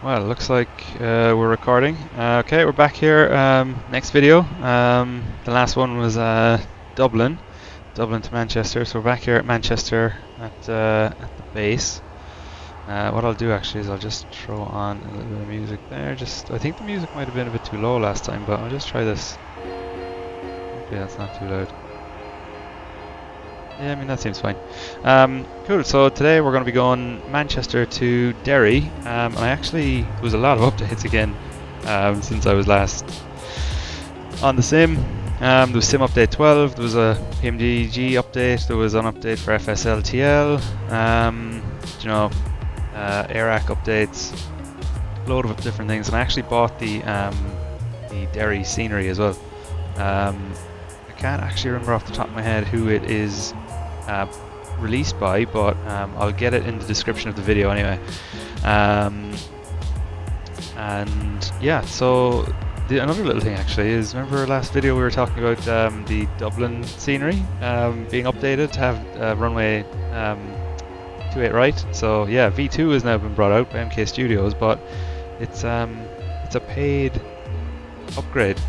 Well, looks like we're recording. Okay, we're back here. Next video. The last one was Dublin to Manchester. So we're back here at Manchester at the base. What I'll do actually is I'll just throw on a little bit of music there. I think the music might have been a bit too low last time, but I'll just try this. Hopefully that's not too loud. Yeah, I mean that seems fine. Cool, so today we're going to be going Manchester to Derry. And there was a lot of updates again since I was last on the sim. There was Sim Update 12, there was a PMDG update, there was an update for FSLTL, AirAC updates, a load of different things. And I actually bought the Derry scenery as well. I can't actually remember off the top of my head who it is released by, but I'll get it in the description of the video anyway. And yeah, so another little thing actually is, remember last video we were talking about the Dublin scenery being updated to have runway 28 right. So yeah, V2 has now been brought out by MK Studios, but it's a paid upgrade,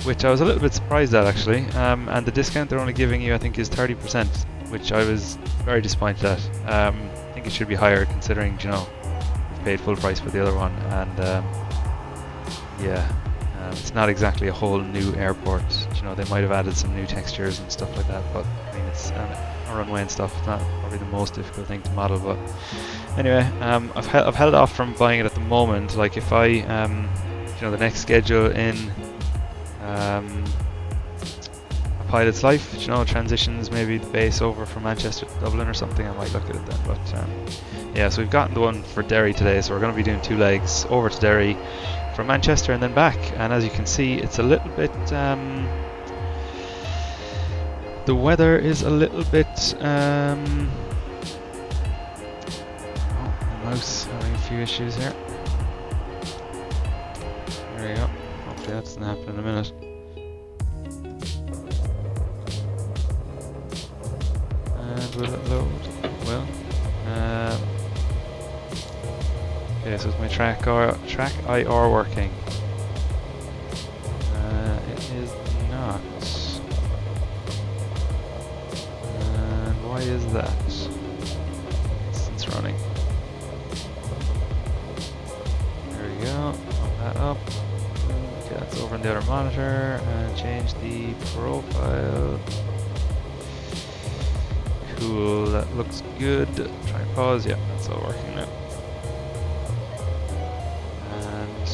which I was a little bit surprised at actually, and the discount they're only giving you I think is 30%, which I was very disappointed at. I think it should be higher considering, we've paid full price for the other one, and it's not exactly a whole new airport. They might have added some new textures and stuff like that, but I mean it's a runway and stuff. It's not probably the most difficult thing to model, but anyway, I've held off from buying it at the moment. Like if I, the next schedule in a pilot's life, transitions maybe the base over from Manchester to Dublin or something, I might look at it then. But yeah, so we've gotten the one for Derry today, so we're going to be doing 2 legs over to Derry from Manchester and then back. And as you can see, it's a little bit the weather is a little bit oh, the mouse having a few issues here. There we go. Hopefully that doesn't happen in a minute. And will it load? Well. Okay, so is my track IR working? It is not. And why is that? It's running. There we go. Pump that up. Okay, that's over on the other monitor, and change the profile. Cool, that looks good. Try and pause. Yeah, that's all working now. And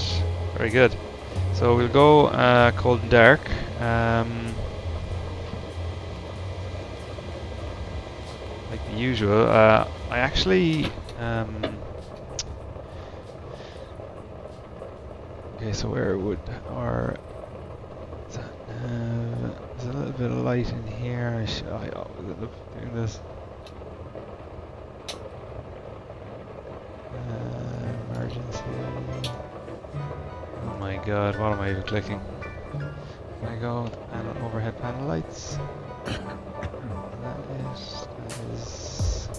very good. So we'll go cold and dark. Like the usual. I actually. Okay, so where would our. There's a little bit of light in here. I always end up doing this. Emergency. Oh my god, what am I even clicking? Can I go and overhead panel lights? That is.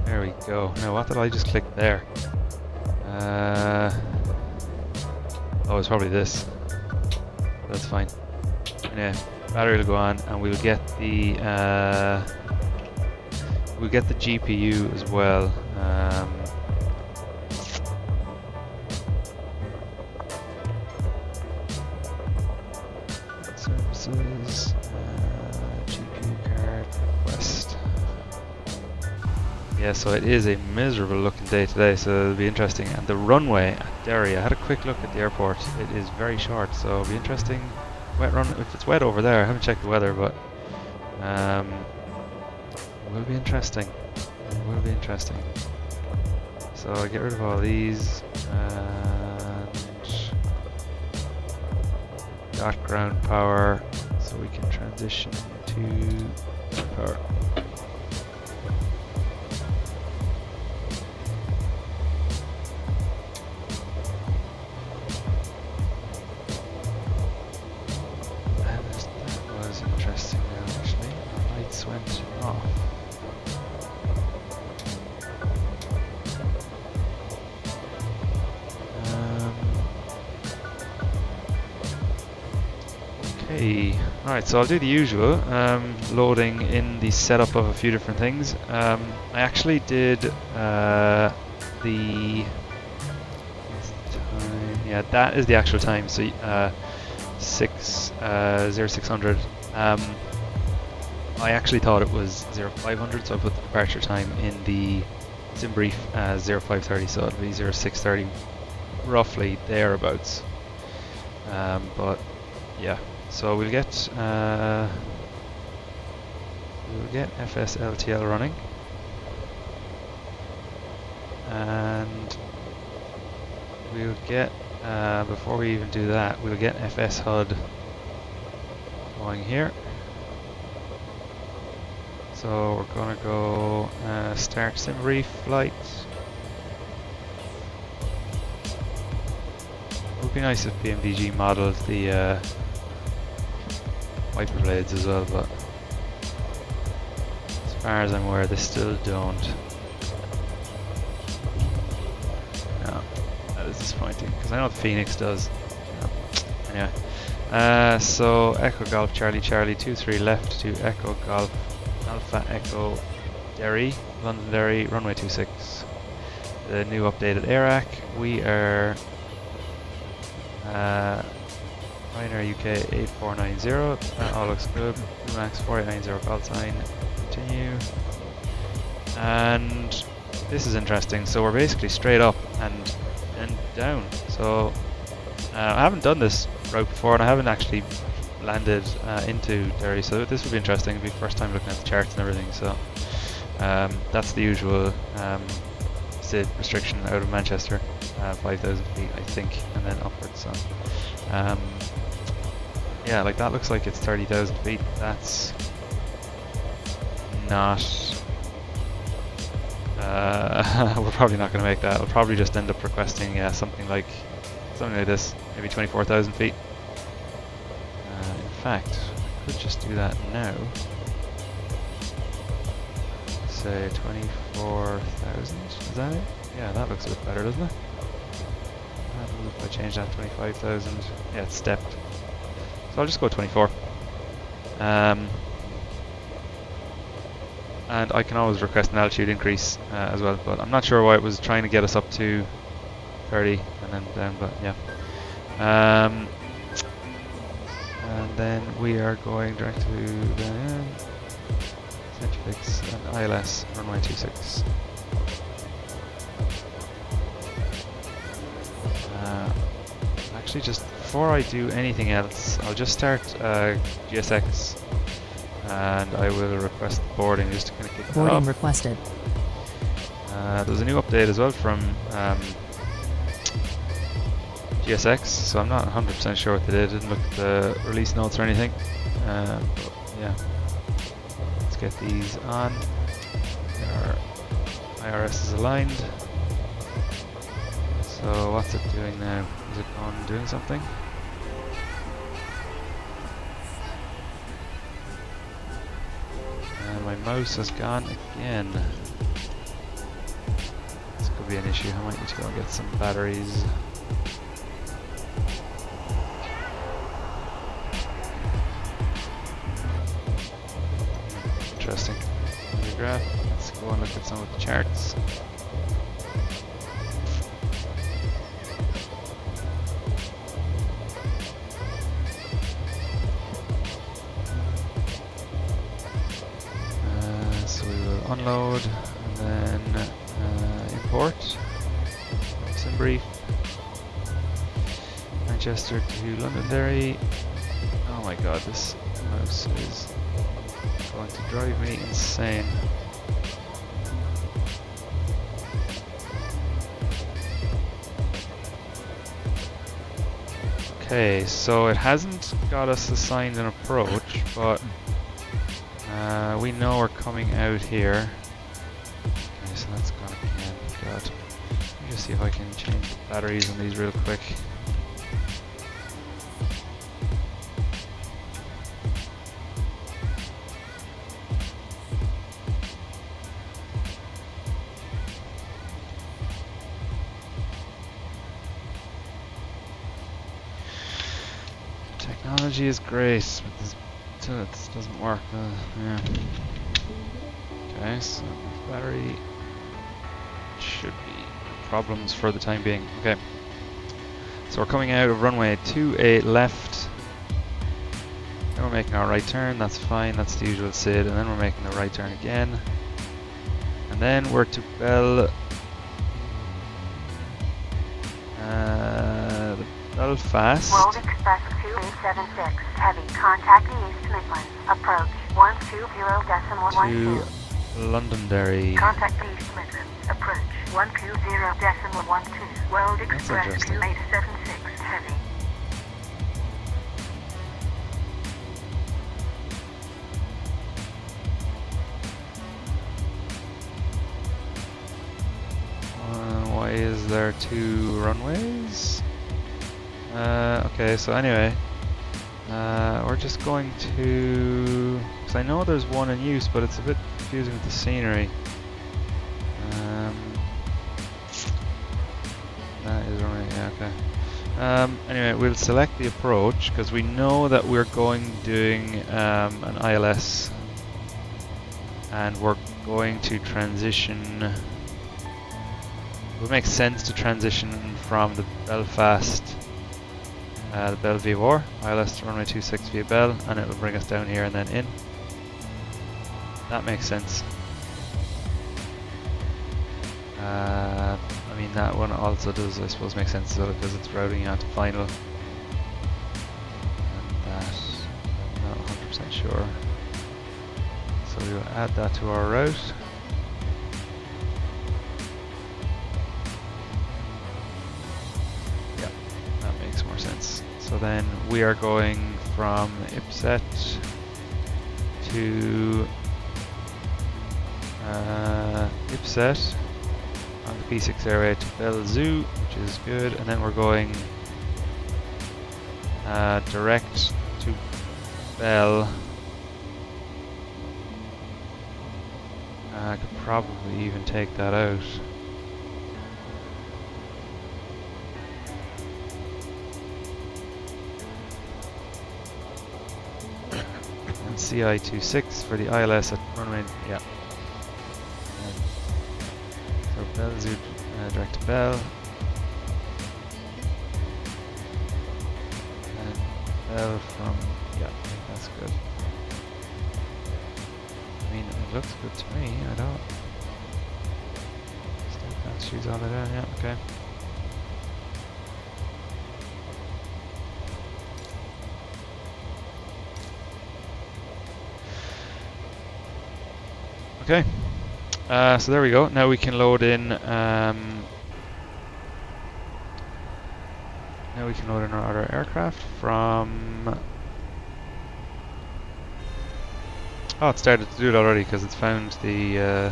There we go. Now, what did I just click there? Oh, it's probably this. That's fine. Anyway, battery will go on, and we'll get the GPU as well. Services, GPU card request. Yeah, so it is a miserable looking day today, so it'll be interesting. And the runway at Derry, I had a quick look at the airport. It is very short, so it'll be interesting. Wet run. If it's wet over there, I haven't checked the weather, but it will be interesting. It will be interesting. So I get rid of all these and background power, so we can transition to power. Alright, so I'll do the usual, loading in the setup of a few different things. I actually did the... what's the time? Yeah, that is the actual time, so 0600. I actually thought it was 0500, so I put the departure time in the SimBrief as 0530, so it'll be 0630, roughly thereabouts. But yeah, so we'll get FSLTL running, and we'll get before we even do that, we'll get FSHud going here. So we're gonna go start SimBrief flight. It would be nice if PMDG modelled the wiper blades as well, but as far as I'm aware, they still don't. No, that is disappointing because I know the Phoenix does. No. Anyway, so Echo Golf Charlie Charlie 23 left to Echo Golf Alpha Echo Derry, London Derry, runway 26. The new updated AirAC. We are Ryanair UK 8490. That all looks good. Max 4890 call sign. Continue. And this is interesting. So we're basically straight up and down. So I haven't done this route before, and I haven't actually landed into Derry, so this will be interesting. It'll be the first time looking at the charts and everything. So that's the usual SID restriction out of Manchester, 5,000 feet I think, and then upwards. So yeah, like that looks like it's 30,000 feet. That's not we're probably not going to make that. I'll probably just end up requesting something like this, maybe 24,000 feet. In fact, I could just do that now. Say 24,000, is that it? Yeah, that looks a bit better, doesn't it? If I change that to 25,000, yeah, it's stepped. So I'll just go 24. And I can always request an altitude increase as well, but I'm not sure why it was trying to get us up to 30 and then down, but yeah. And then we are going direct to the Centrifix and ILS runway 26. Actually, just before I do anything else, I'll just start GSX, and I will request boarding just to kind of kick that off. Boarding requested. There's a new update as well from GSX, so I'm not 100% sure what they did. I didn't look at the release notes or anything. But yeah, let's get these on. Our IRS is aligned. So what's it doing now? Is it on doing something? And my mouse has gone again. This could be an issue. I might need to go and get some batteries. Interesting. Graph. Let's go and look at some of the charts. So we will unload and then import SimBrief. Manchester to Londonderry. Oh my god, this mouse is going to drive me insane. Okay, so it hasn't got us assigned an approach, but we know we're coming out here. Okay, so that's gone again. God. Let me just see if I can change the batteries on these real quick. Technology is great, but there's until it doesn't work. Yeah. Okay, so battery should be problems for the time being. Okay. So we're coming out of runway 28 left. Then we're making our right turn, that's fine, that's the usual SID, and then we're making the right turn again. And then we're to the Belfast. World Express 2876, heavy, contacting East Midlands, approach 120.12. To Londonderry. Contact East Midlands, approach 120.12. World Express 2876, heavy. Why is there 2 runways? Okay, so anyway, we're just going to, because I know there's one in use, but it's a bit confusing with the scenery. That is runway, yeah, okay. Anyway, we'll select the approach, because we know that we're doing an ILS, and we're going to transition. It would make sense to transition from the Belfast, the Bell Vivor, ILS to runway 26 via Bell, and it will bring us down here and then in. That makes sense. I mean, that one also does, I suppose, make sense as well because it's routing you onto final. And that, I'm not 100% sure. So we will add that to our route. More sense. So then we are going from Ipset to Ipset on the P6 airway to Bell Zoo, which is good, and then we're going direct to Bell. I could probably even take that out. CI26 for the ILS at runway, yeah. So Bell Zoo, direct to Bell. And Bell from, yeah, I think that's good. I mean, it looks good to me, I don't. Still can't choose all of that, yeah, okay. Okay, so there we go. Now we can load in. Now we can load in our other aircraft from. Oh, it started to do it already because it's found the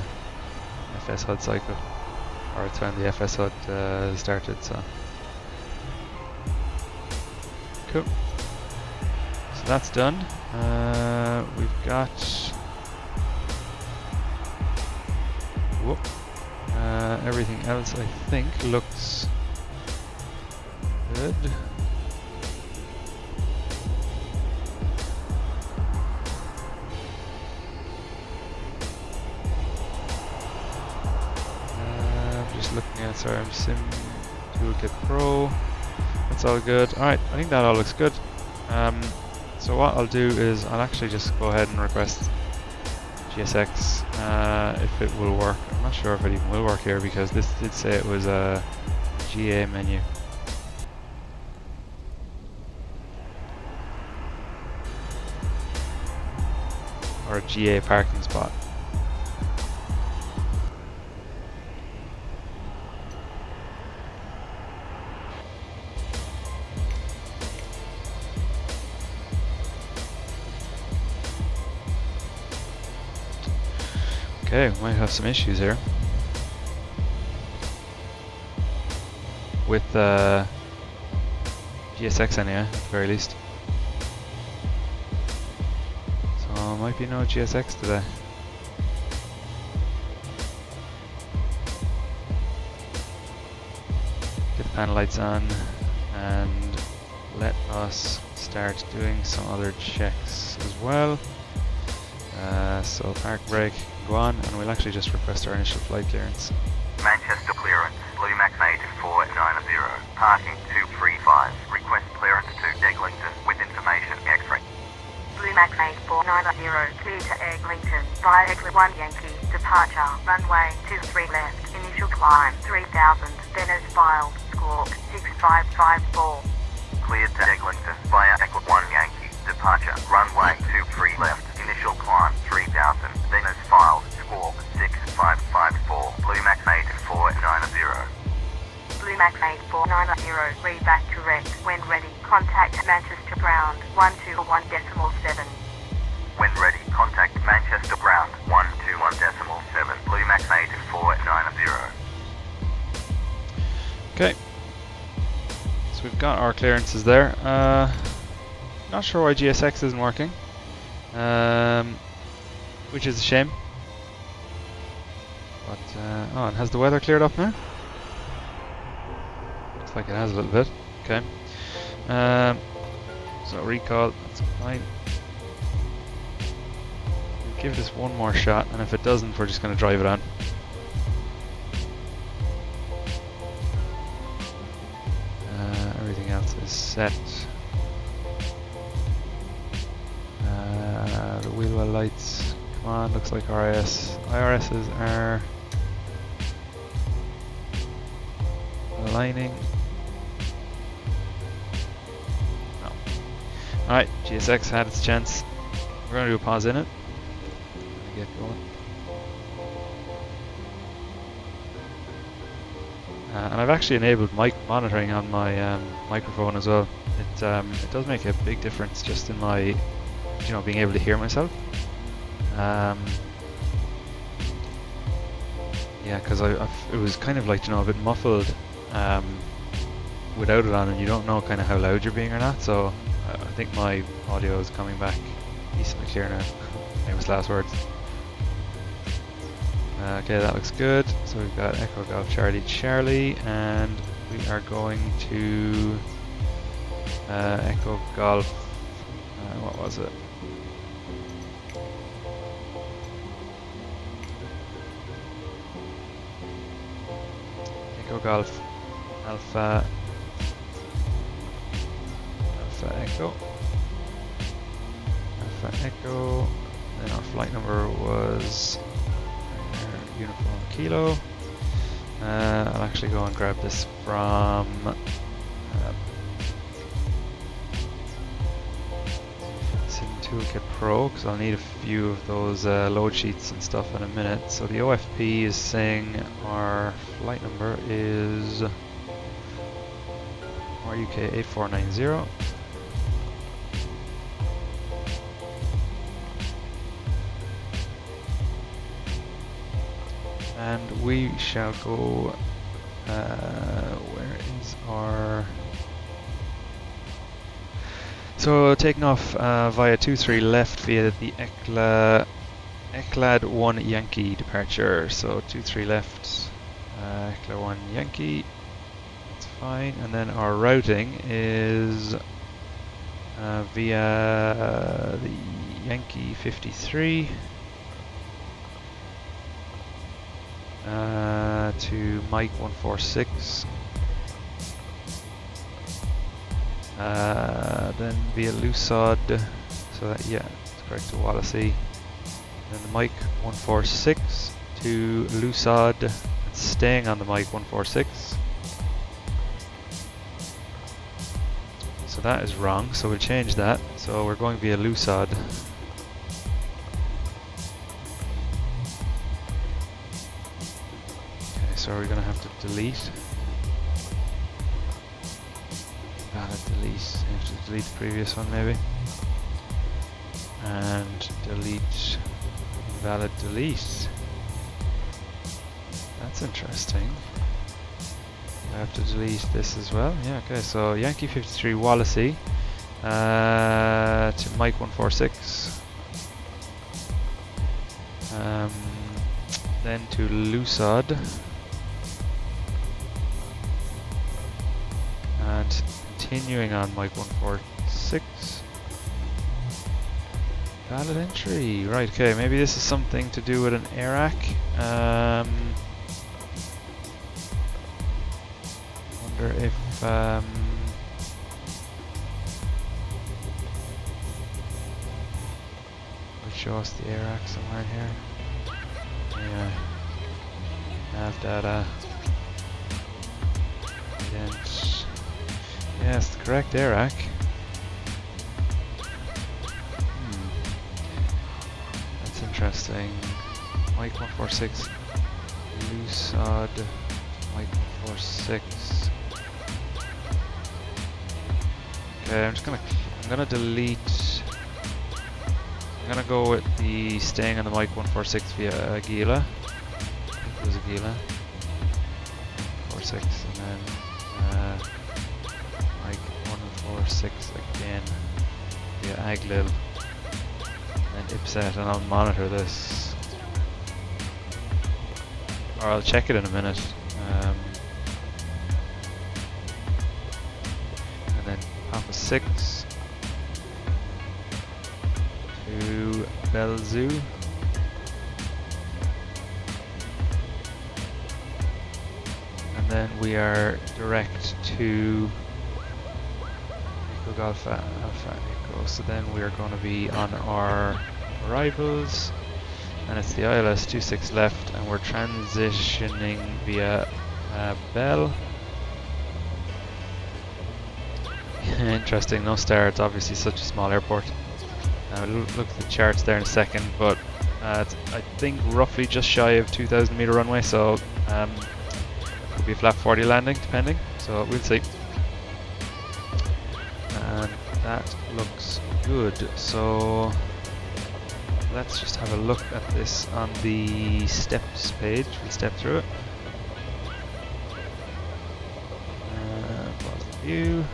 FSHud cycle, or it's found the FSHud started. So cool. So that's done. We've got. Whoop. Everything else I think looks good. I'm just looking at, sorry, I'm SimToolkitPro. That's all good. Alright, I think that all looks good. So what I'll do is I'll actually just go ahead and request GSX if it will work. I'm not sure if it even will work here because this did say it was a GA menu. Or a GA parking spot. Okay, we might have some issues here with GSX anyway, at the very least. So might be no GSX today. Get the panel lights on and let us start doing some other checks as well. So park brake can go on, and we'll actually just request our initial flight clearance. Manchester clearance, Blue Max 8490, parking 235, request clearance to Eglinton with information X-ray. Blue Max 8490, clear to Eglinton, via Eglinton 1 Yankee, departure, runway 23 left, initial climb 3000, then as filed, squawk 6554. Cleared to Eglinton via Eglinton 1 Yankee, departure, runway 23 left, initial climb 3000, then as filed, squawk 6554, Blue Max 8490. Blue Max 8490, read back correct. When ready, contact Manchester ground 121.7. When ready, contact Manchester ground 121.7, Blue Max 8490. Okay. So we've got our clearances there. Not sure why GSX isn't working, which is a shame. But oh, and has the weather cleared up now? Looks like it has a little bit. Okay. So recall, that's fine. We'll give this one more shot, and if it doesn't, we're just going to drive it on. Everything else is set. The wheel well lights, come on, looks like IRSs are aligning. No. Alright, GSX had its chance. We're going to do a pause in it. Get going. And I've actually enabled mic monitoring on my microphone as well. It does make a big difference just in my, being able to hear myself. Yeah, because it was kind of like, a bit muffled without it on, and you don't know kind of how loud you're being or not. So I think my audio is coming back decently clear now. Famous last words. Okay, that looks good. So we've got Echo Golf Charlie, and we are going to Echo Golf. What was it? Echo Golf Alpha Echo. Alpha Echo. Then our flight number was Uniform Kilo. I'll actually go and grab this from SimToolkitPro, because I'll need a few of those load sheets and stuff in a minute. So the OFP is saying our flight number is RUK 8490. And we shall go, where is our... So taking off via 23 left via the ECLAD 1 Yankee departure. So 23 left, ECLAD 1 Yankee, that's fine. And then our routing is via the Yankee 53. To Mike 146, then via Lusod, so that, yeah, it's correct, to Wallasey, then the Mike 146 to Lusod, staying on the Mike 146. So that is wrong, so we'll change that. So we're going via Lusod. So we're going to have to delete. Valid delete. You have to delete the previous one maybe. And delete. Valid delete. That's interesting. I have to delete this as well. Yeah, okay. So Yankee 53 Wallasey to Mike 146. Then to Lusod. And continuing on Mike 146 6. Valid entry. Right, okay, maybe this is something to do with an air rack. Wonder if would show us the air rack somewhere in here. Yeah. Nav data. Ident. Yes, the correct air rack. That's interesting. Mike 146. Lucid. Mike 146. Okay, I'm gonna delete. I'm gonna go with the staying on the Mike 146 via Gila. I think it was a Gila. 46 and then Mike 146 again via Aglil and Ipset, and I'll monitor this. Or I'll check it in a minute. And then Papa 6 to Belzoo. And then we are direct to Echo Golf Alpha Echo. So then we are going to be on our arrivals, and it's the ILS 26 left, and we're transitioning via Bell. Interesting, no star. It's obviously such a small airport. We'll look at the charts there in a second, but it's, I think, roughly just shy of 2,000 meter runway, so could be a flat 40 landing, depending. So we'll see. And that looks good. So let's just have a look at this on the steps page. We'll step through it. Pause the view.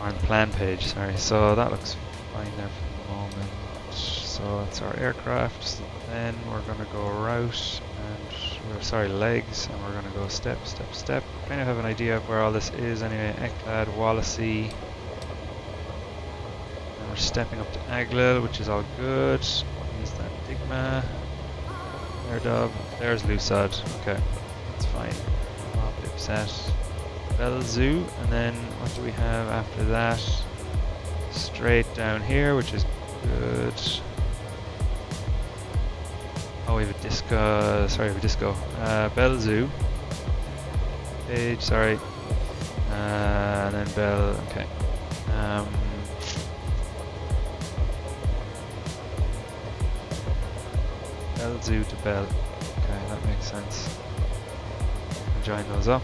On the plan page, sorry. So that looks fine there for the moment. So that's our aircraft. So then we're going to go route, and legs, and we're going to go step, step, step. Kind of have an idea of where all this is anyway. Eclad, Wallasey. And we're stepping up to Aglil, which is all good. Is that Digma? There, Dub. There's Lucid. Okay, that's fine. Ipset. Belzoo, and then what do we have after that? Straight down here, which is good. Oh, we have a disco. Sorry, we have a disco. Belzoo. Page, sorry. And then Bell. Okay. Belzoo to Bell. Okay, that makes sense. I'll join those up.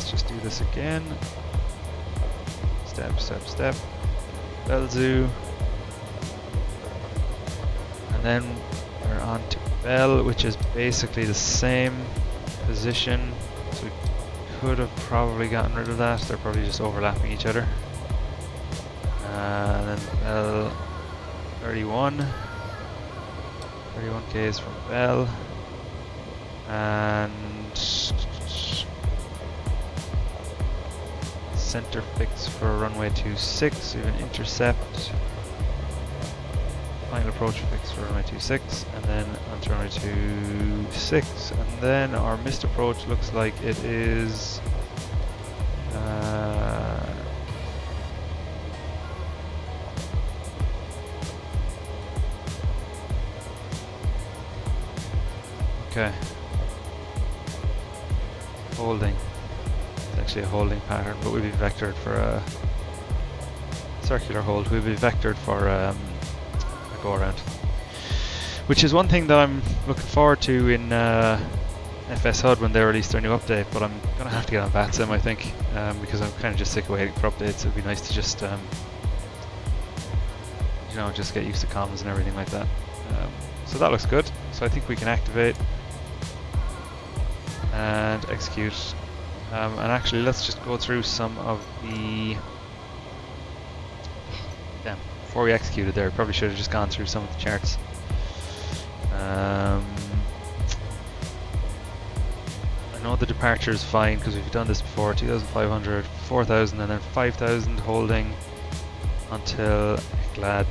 Just do this again. Step, step, step. Belzoo. And then we're on to Bell, which is basically the same position. So we could have probably gotten rid of that. They're probably just overlapping each other. And then Bell 31. 31 Ks from Bell. And center fix for runway 26, we have an intercept, final approach fix for runway 26, and then onto runway 26, and then our missed approach looks like it is okay, holding. Actually a holding pattern, but we'll be vectored for a circular hold. We'll be vectored for a go around, which is one thing that I'm looking forward to in FSHud when they release their new update. But I'm gonna have to get on VATSIM, I think, because I'm kind of just sick of waiting for updates. It'd be nice to just you know, just get used to comms and everything like that. So that looks good. So I think we can activate and execute. And actually, let's just go through some of the... Damn, before we executed there, probably should have just gone through some of the charts. know the departure is fine because we've done this before. 2,500, 4,000, and then 5,000 holding until Glad,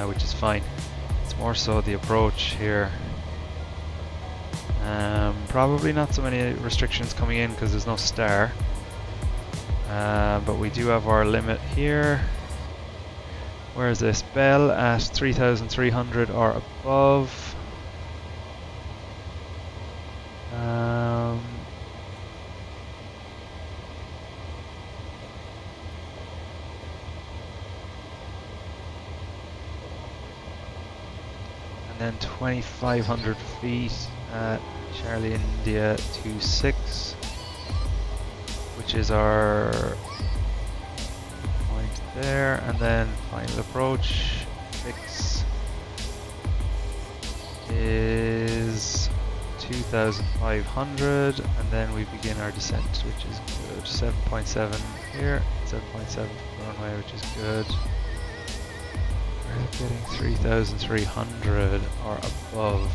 which is fine. It's more so the approach here. Probably not so many restrictions coming in because there's no star. But we do have our limit here. Where is this? Bell at 3,300 or above. And then 2,500 feet at Charlie India 26, which is our point there, and then final approach fix is 2,500, and then we begin our descent, which is good. 7.7 here, 7.7 runway, which is good. We're getting 3,300 or above.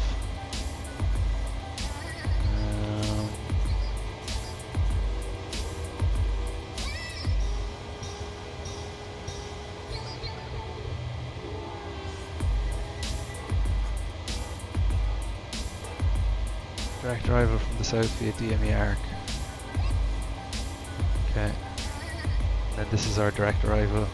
Direct arrival from the south via DME arc. Okay. And then this is our direct arrival.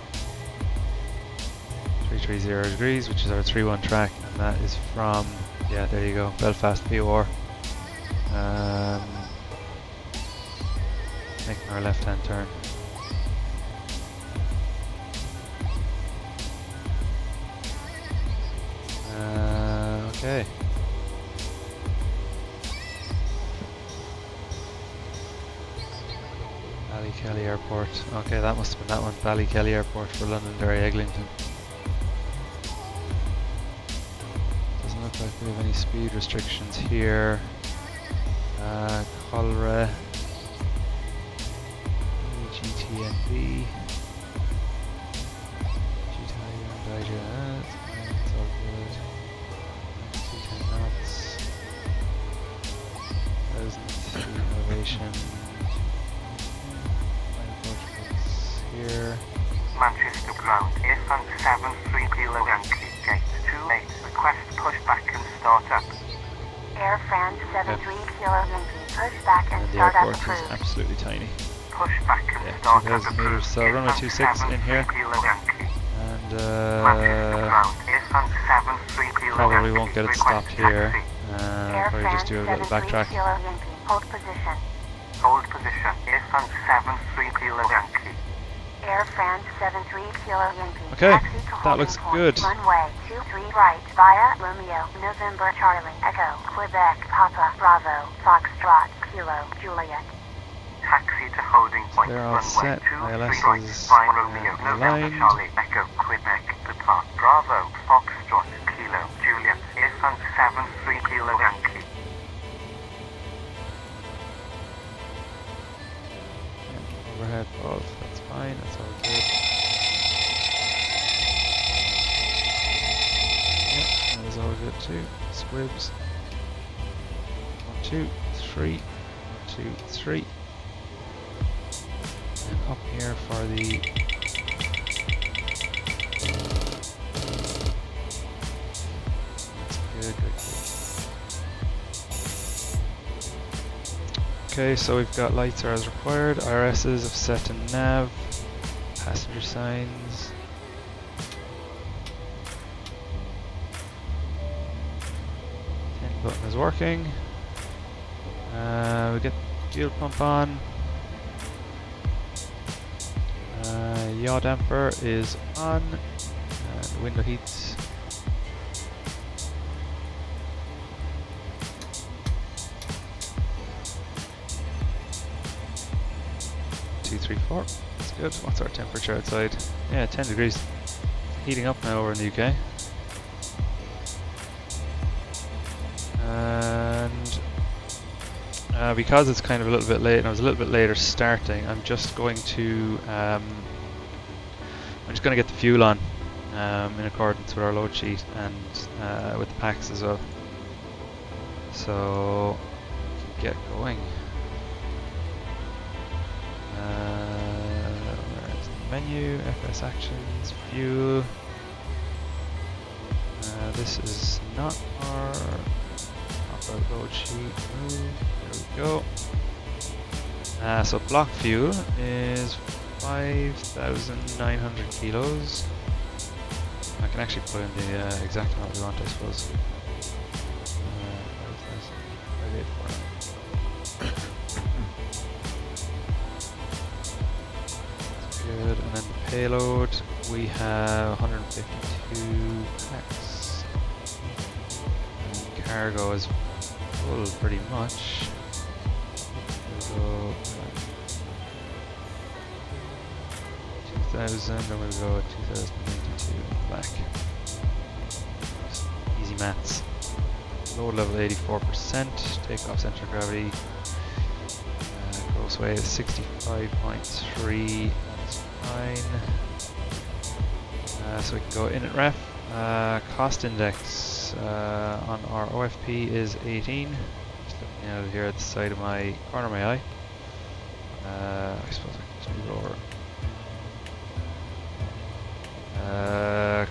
330 degrees, which is our 3-1 track, and that is from, yeah, there you go, Belfast POR. Making our left-hand turn. Okay. Kelly Airport. Okay, that must have been that one. Ballykelly Airport for London, Derry, Eglinton. Doesn't look like we have any speed restrictions here. Colra, EGTNB, it's all good. 210 knots. 1,000 elevation. Here. Manchester ground, Airfront 73 Kilo Yankee, gate 28, request pushback and start up. Air France 73 Kilo Yankee, pushback and And the start up airport is approved. absolutely tiny. Pushback and Yeah, start up 2,000 meters, so runway 26 in here. Kilo Yankee. And Manchester ground, Airfront 73 Kilo probably Yankee, won't get it request stopped here. taxi. Air Probably France just do a little 73 backtrack. Kilo Yankee, hold position. Hold position, Airfront 73 Kilo Yankee. Air France 73 Kilo Yankee. Okay, Taxi to that holding looks point. good. Runway 23 right via Romeo, November Charlie, Echo, Quebec, Papa, Bravo, Foxtrot, Kilo, Juliet. Taxi to holding point, They're all runway set. 23 ILS right is via Romeo, November aligned. Charlie, Echo, Quebec, depart, Bravo, Foxtrot, Kilo, Juliet, Airfront 73 Kilo Yankee. Overhead above, that's fine, that's all good. Yep, that is all good too. Squibs. 1, 2, 3. 1, 2, 3. And up here for the that's good, good, good. Okay, so we've got lights are as required, IRSs have set to nav, passenger signs. Button is working. We get fuel pump on. Yaw damper is on. And window heats. Two, 3, 4. That's good. What's our temperature outside? Yeah, 10 degrees. Heating up now over in the UK. And because it's kind of a little bit late and I was a little bit later starting, I'm just going to get the fuel on in accordance with our load sheet and with the packs as well. So get going. Where's the menu? FS actions, fuel. This is not our load sheet. Move. There we go. So block fuel is 5,900 kilos. I can actually put in the exact amount we want, I suppose. 5,849. Good, and then the payload, we have 152 packs. And cargo is full pretty much. We'll go 2,000, and we'll go 2,092 back. Easy maths. Load level 84%, takeoff center of gravity. Gross weight is 65.3, that's fine. So we can go in at ref. Cost index on our OFP is 18. Just looking at it here at the side of my corner of my eye. I suppose I can just move over.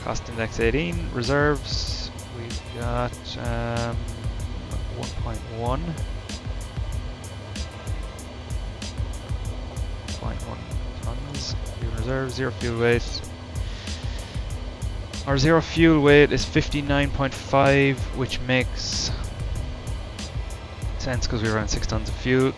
Cost index 18. Reserves, we've got 1.1. 0.1 tons. Fuel reserve, zero fuel weight. Our zero fuel weight is 59.5, which makes sense because we run 6 tons of fuel.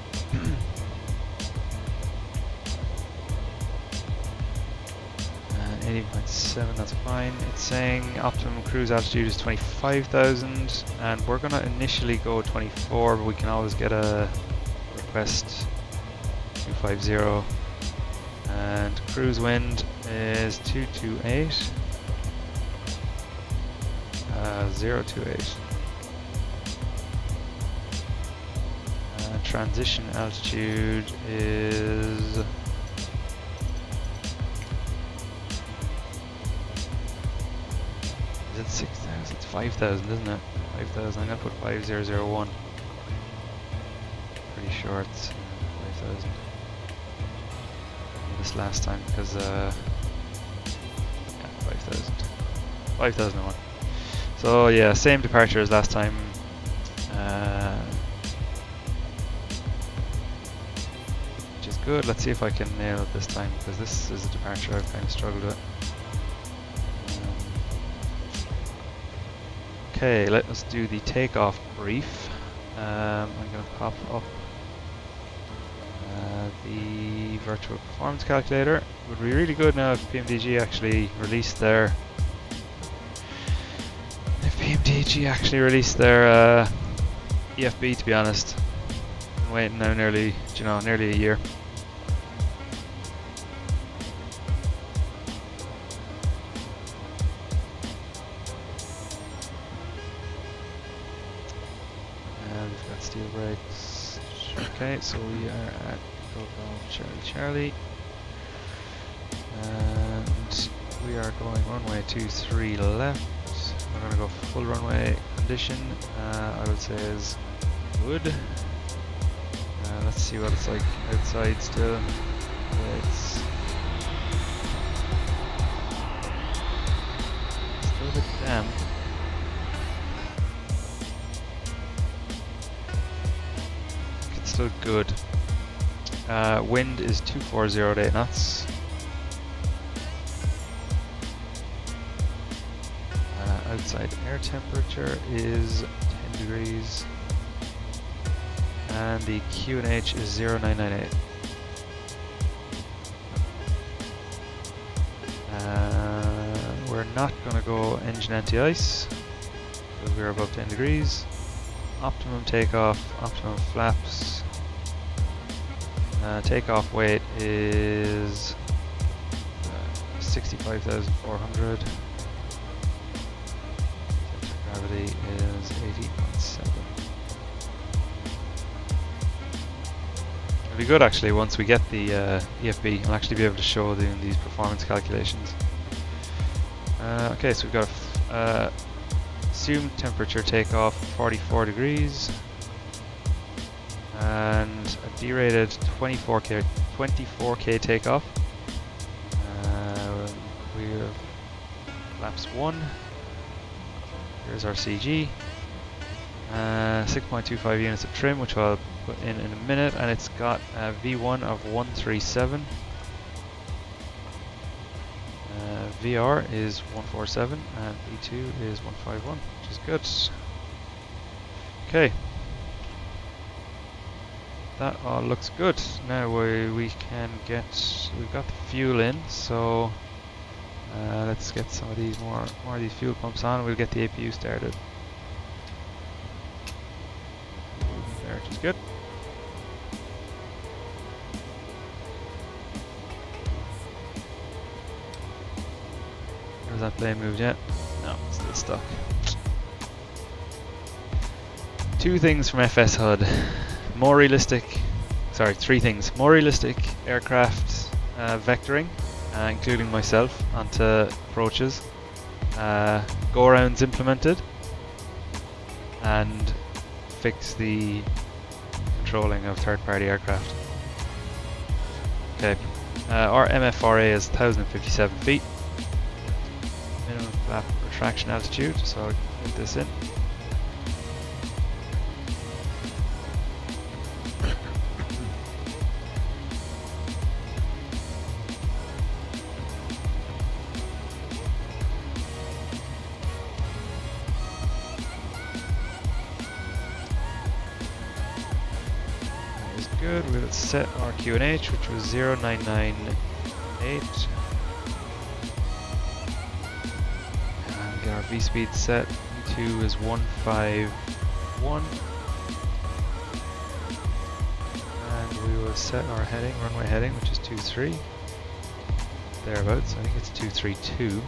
80.7, that's fine. It's saying optimum cruise altitude is 25,000, and we're gonna initially go 24, but we can always get a request 250. And cruise wind is 228. 028. Transition altitude is it 6,000? It's 5,000, isn't it? 5,000. I'm gonna put 5001. Pretty sure it's 5,000. This last time because yeah, 5,000. 5,001. So yeah, same departure as last time. Which is good. Let's see if I can nail it this time, because this is a departure I've kind of struggled with. Okay, let us do the takeoff brief. I'm going to pop up the virtual performance calculator. It would be really good now if PMDG actually released their EFB, to be honest. Been waiting now nearly a year. And we've got steel brakes. Okay, so we are at Charlie. And we are going runway 23 left. We're going to go full runway condition. I would say is good. Let's see what it's like outside still. It's still a bit damp. It's still good. Wind is 240 at 8 knots. Outside air temperature is 10 degrees. And the QNH is 0998. We're not going to go engine anti-ice because we're above 10 degrees. Optimum takeoff, optimum flaps. Takeoff weight is 65,400. Gravity is 80.7. It'll be good actually once we get the EFB. I'll actually be able to show these performance calculations. Okay, so we've got assumed temperature takeoff 44 degrees. and a derated 24k takeoff. We're flaps 1. Here's our CG. 6.25 units of trim, which I'll put in a minute, and it's got a V1 of 137. VR is 147 and V2 is 151, which is good. Okay, that all looks good. Now we can get, we've got the fuel in, so let's get some of these more of these fuel pumps on. We'll get the APU started. There, which is good. Has that plane moved yet? No, it's still stuck. 2 things from FSHud. More realistic, sorry, 3 things. More realistic aircraft vectoring, including myself, onto approaches. Go-arounds implemented. And fix the controlling of third-party aircraft. Okay, our MFRA is 1,057 feet. Minimum flap retraction altitude, so I'll put this in. That is good. We'll set our QNH, which was 0998. Get our V-speed set. V2 is 151. And we will set our heading, runway heading, which is 23. Thereabouts, I think it's 232.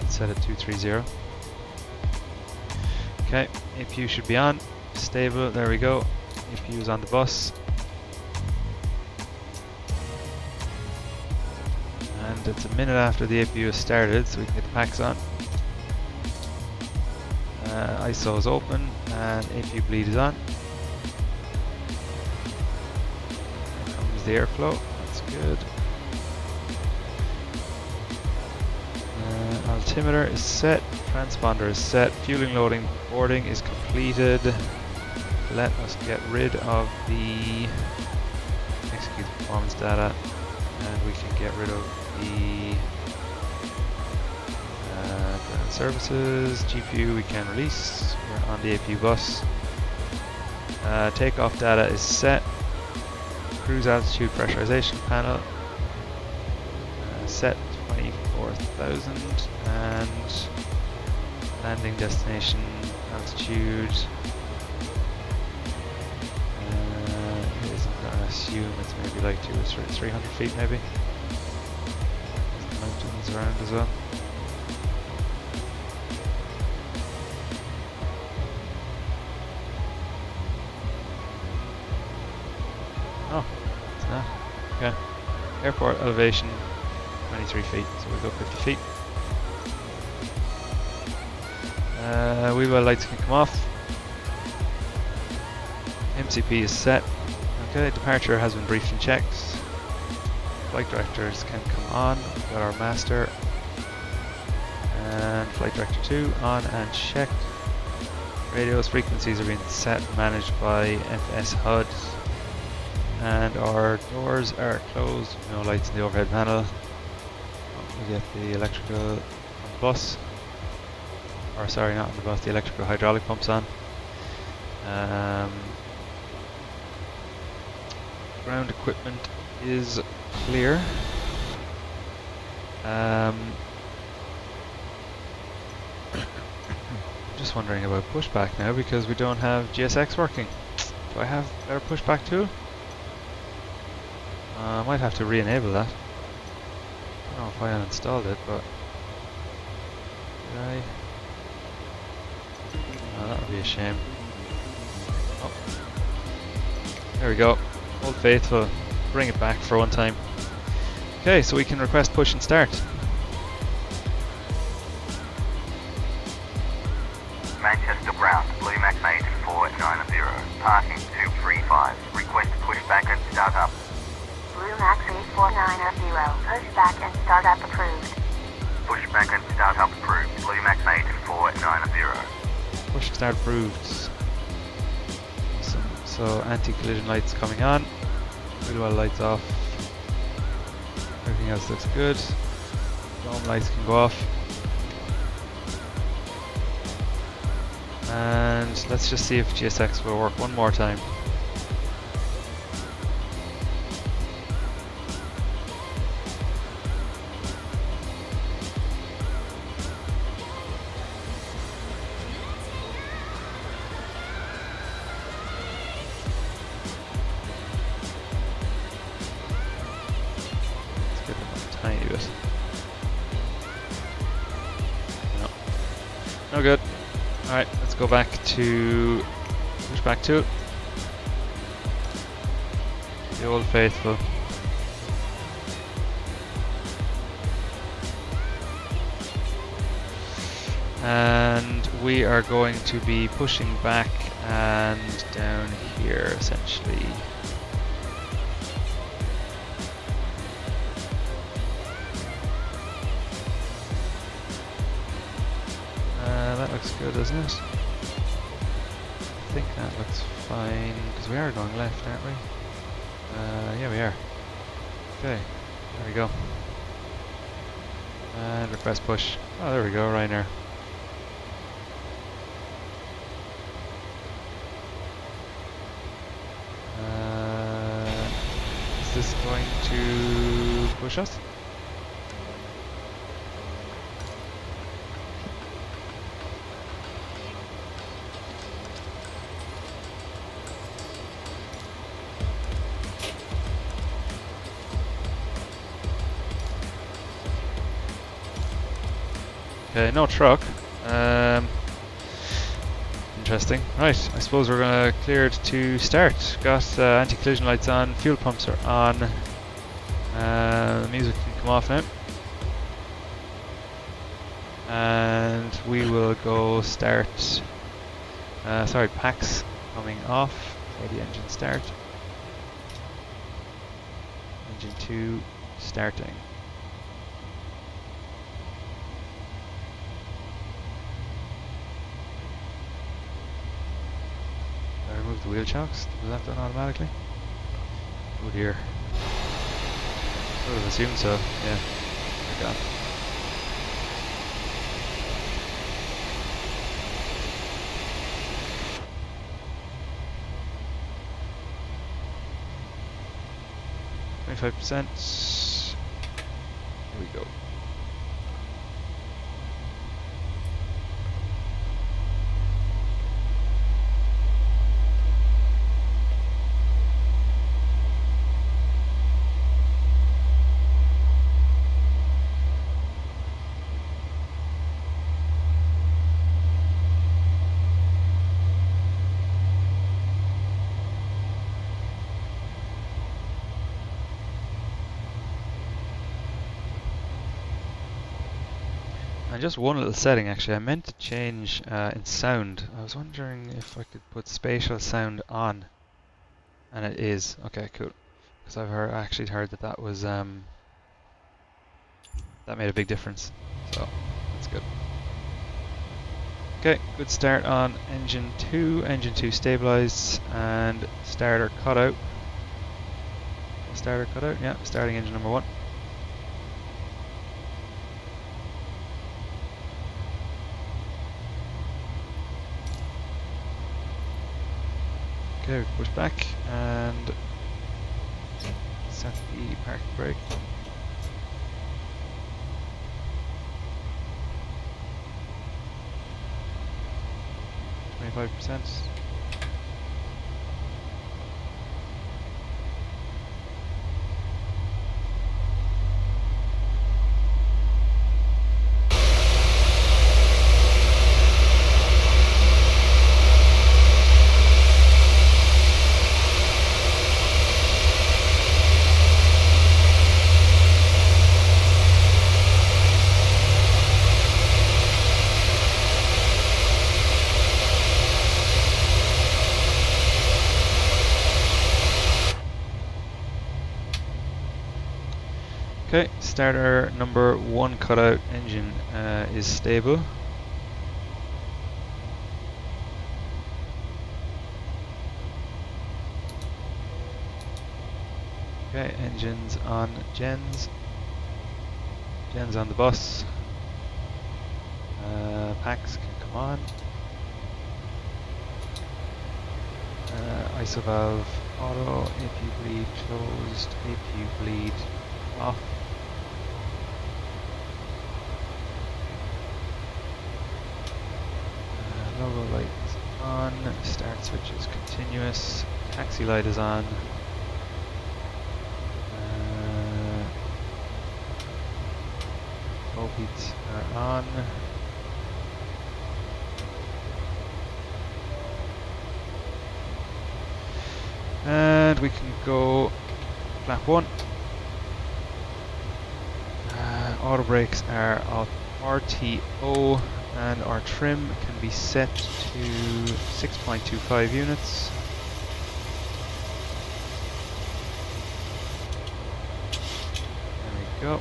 Let's set it 230. Okay, APU should be on. Stable, there we go. APU is on the bus. And it's a minute after the APU has started, so we can get the packs on. ISO is open and APU bleed is on. Here comes the airflow, that's good. Altimeter is set, transponder is set, fueling, loading, boarding is completed. Let us get rid of the execute performance data, and we can get rid of the ground services. GPU we can release. We're on the APU bus. Takeoff data is set. Cruise altitude pressurization panel set 24,000, and landing destination altitude I'm gonna assume it's maybe like 200 or 300 feet maybe. There's mountains around as well. Oh, it's not. Okay. Airport elevation 23 feet, so we'll go 50 feet. Wheel well lights can come off. MCP is set. Okay, departure has been briefed and checked. Flight directors can come on. We've got our master. And flight director 2 on and checked. Radios frequencies are being set and managed by FSHud. And our doors are closed, no lights in the overhead panel. We get the electrical on the bus. Or sorry, not on the bus, the electrical hydraulic pumps on. Ground equipment is clear. Just wondering about pushback now because we don't have GSX working. Do I have better pushback tool? I might have to re-enable that. I don't know if I uninstalled it, but did I? Oh, that would be a shame. Oh. There we go. Old Faithful. Bring it back for one time. Okay, so we can request push and start. Parking 235. Request pushback and startup. Blue Max 8490, pushback and startup approved. Pushback and startup approved. Blue Max 8490. Push start approved. Awesome. So anti-collision lights coming on. Wheel well lights off. Everything else looks good. Dome lights can go off. And let's just see if GSX will work one more time. Let's get them a tiny bit. No. No good. Alright, let's go back to Pushback 2. The old faithful. And we are going to be pushing back and down here essentially. That looks good, doesn't it? I think that looks fine, because we are going left, aren't we? Yeah, we are. Okay, there we go. And request push. Oh, there we go, Ryanair. Is this going to push us? Okay, no truck. Interesting. Right, I suppose we're gonna clear it to start. Got anti-collision lights on, fuel pumps are on. The music can come off now. And we will go start. Sorry, packs coming off. So the engine start. Engine 2 starting. Remove the wheel chocks. Was that done automatically? Oh dear. I would have assumed so. Yeah. They're gone. %. Here we go. And just one little setting actually, I meant to change in sound. I was wondering if I could put spatial sound on. And it is. Okay, cool. Because I've actually heard that that was that made a big difference. So that's good. Okay, good start on engine 2. Engine 2 stabilized and starter cut out. Starter cut out, yeah, starting engine number 1. Okay, push back and set the park brake. %. Okay, starter number 1 cutout engine is stable. Okay, engines on gens. Gens on the bus. Packs can come on. ISO valve auto, APU bleed closed, APU bleed off. Logo light is on, start switch is continuous, taxi light is on. Both heats are on. And we can go flap 1. Auto brakes are RTO and our trim can be set to 6.25 units. There we go.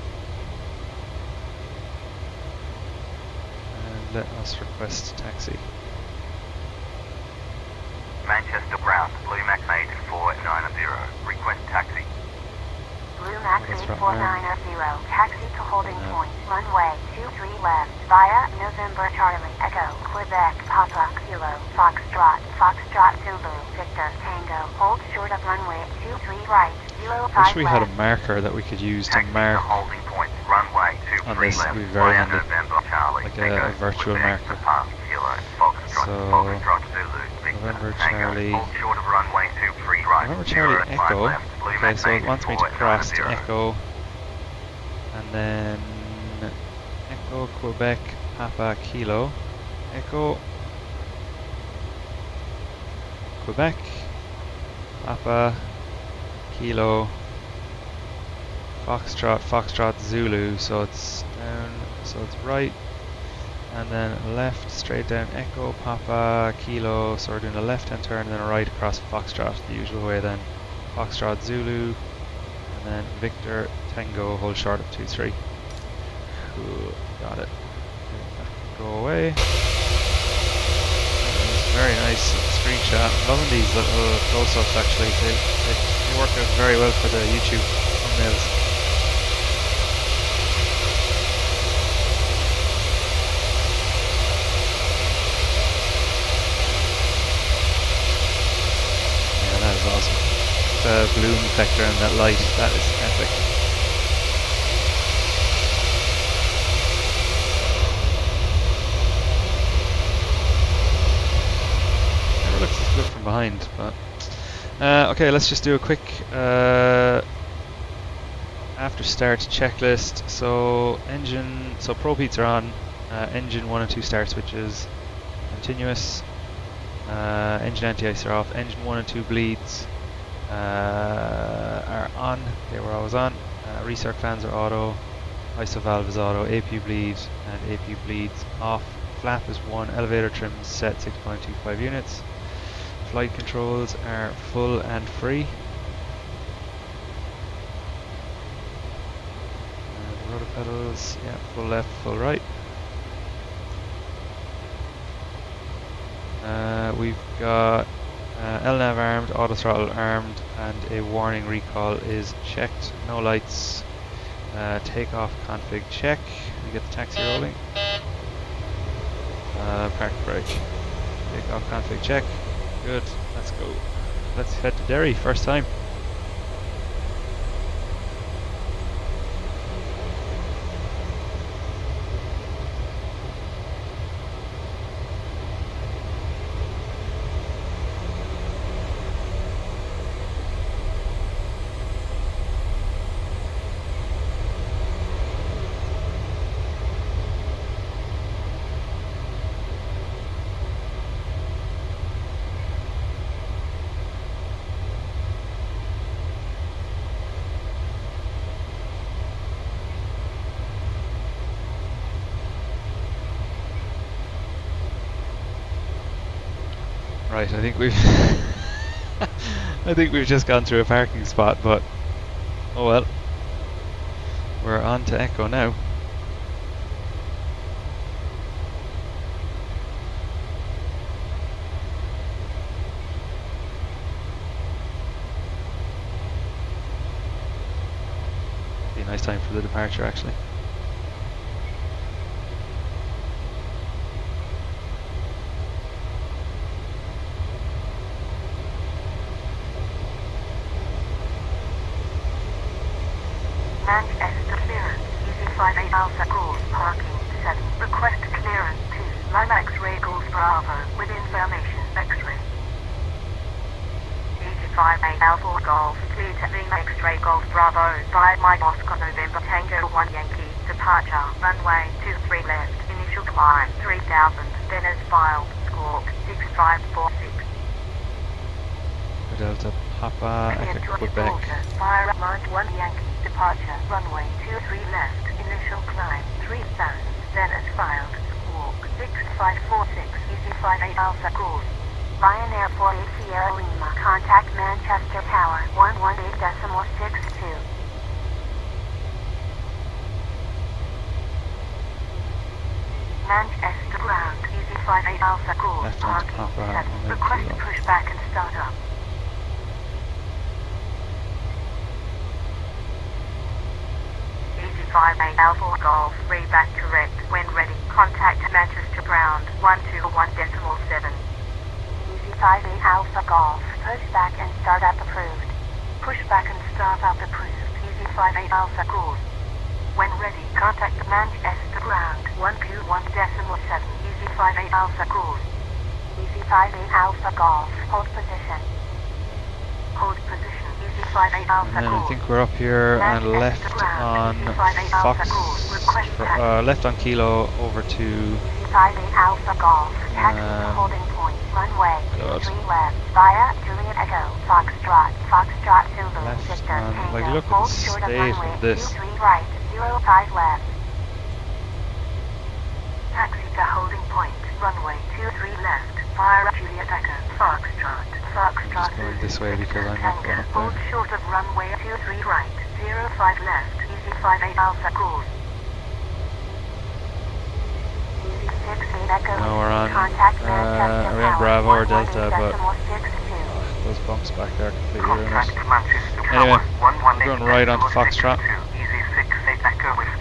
And let us request taxi. Manchester Ground, Blue Max 8490, request taxi. Blue Max That's right, 8490, taxi to holding point, runway 23 left, via November Charlie, Echo, Quebec, Papa, Kilo, Foxtrot, Foxtrot Zulu, Victor, Tango, hold short of runway 23 right, 05 Wish we had a left. marker that we could use to Taxi mark to holding point, runway 23 on this. left, It'd be very via handy, November Charlie, like Echo, a virtual Quebec, marker. Papa, Kilo, Foxtrot, So, Foxtrot Zulu, Victor, November Tango, Charlie. hold short of runway 23 right, November Charlie 05 Echo. left, Blue Okay, Max so it wants me to cross to 8490. Echo, and then Echo Quebec Papa Kilo, Echo Quebec Papa Kilo Foxtrot Foxtrot Zulu. So it's down, so it's right, and then left straight down Echo Papa Kilo. So we're doing a left hand turn and then a right across Foxtrot the usual way. Then Foxtrot Zulu, and then Victor Tango, hold short of 23. Cool, got it. That can go away. That was very nice screenshot. I'm loving these little close-ups actually. They work out very well for the YouTube thumbnails. Yeah, that is awesome. The bloom effect around that light, that is epic. Never looks as good from behind, but okay, let's just do a quick after start checklist. So engine, so pro heats are on, engine 1 and 2 start switches, continuous, engine anti-ice are off, engine 1 and 2 bleeds are on, they were always on, recirc fans are auto, ISO valve is auto, APU bleed and APU bleeds off, flap is 1, elevator trim set 6.25 units, flight controls are full and free, and rudder pedals, yeah, full left, full right. We've got LNAV armed, auto throttle armed, and a warning recall is checked. No lights. Takeoff config check. We get the taxi rolling. Park brake. Takeoff config check. Good. Let's go. Let's head to Derry. First time. Right, I think we've I think we've just gone through a parking spot, but oh well. we're on to Echo now. Be a nice time for the departure actually. Manchester clearance, EZ58 Alpha course, parking 7. Request clearance to Lima X-ray Golf Bravo, with information X-ray. EZ58 Alpha Golf, clear to Lima X-ray Golf Bravo, via my Moscow November Tango 1 Yankee, departure, runway 23 left, initial climb 3000, then as filed, squawk 6546. Delta Papa Echo Quebec. Via March 1 Yankee, departure, runway 23 left, initial climb 3000, then as filed, squawk 6546, EZ58 Alpha course. Ryanair 48 Sierra Lima, contact Manchester Tower 118.62. Manchester ground, EZ58 Alpha course, Left on parking Papa, 7. Request pushback and start up. EZ58 Alpha Golf, reback correct, when ready, contact Manchester ground 121.7. EZ58 Alpha Golf, pushback and start up approved. Pushback and start up approved, EZ58 Alpha course. When ready, contact Manchester ground 121.7. EZ58 Alpha course. EZ58 Alpha Golf, hold position. Hold position, EZ58 Alpha And then I course. think we're up here and left on Fox, left on Kilo over to EZ58 Alpha Golf, taxi to holding point, runway 23 left, via Juliet Echo, Foxtrot, Foxtrot Zulu, left Victor on, Tango, like look at hold the short of state runway of this. 23 right, 05 left. Taxi to holding point, runway 23 left, via Juliet Echo, Foxtrot, Foxtrot I'm just going this way because I'm not Tango, going up hold there. short of runway 23 right, 05 left, EZ58 Alpha course. No, we're on, are we on Bravo or Delta, but those bumps back there are completely ruined. Anyway, we're going right onto Foxtrot. EZ68 Echo Whiskey.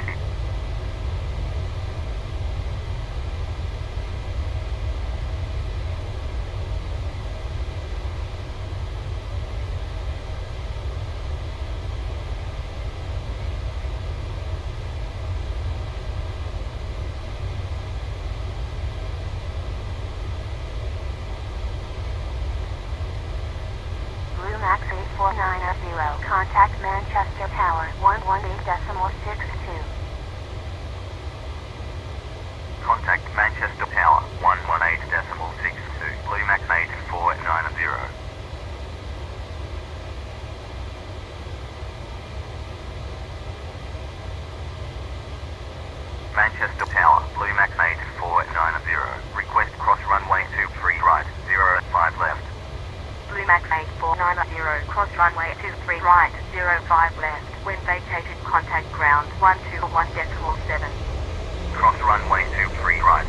Max 849 contact Manchester Tower 118.62. Contact Manchester Tower 118.62. Blue Max 8490. Manchester Tower, Blue Max 8490. Request cross runway 23 right, 05 left. Blue Max 8490, cross runway 23 right, 05 left. When vacated, contact ground 121.7. Cross runway 23 right,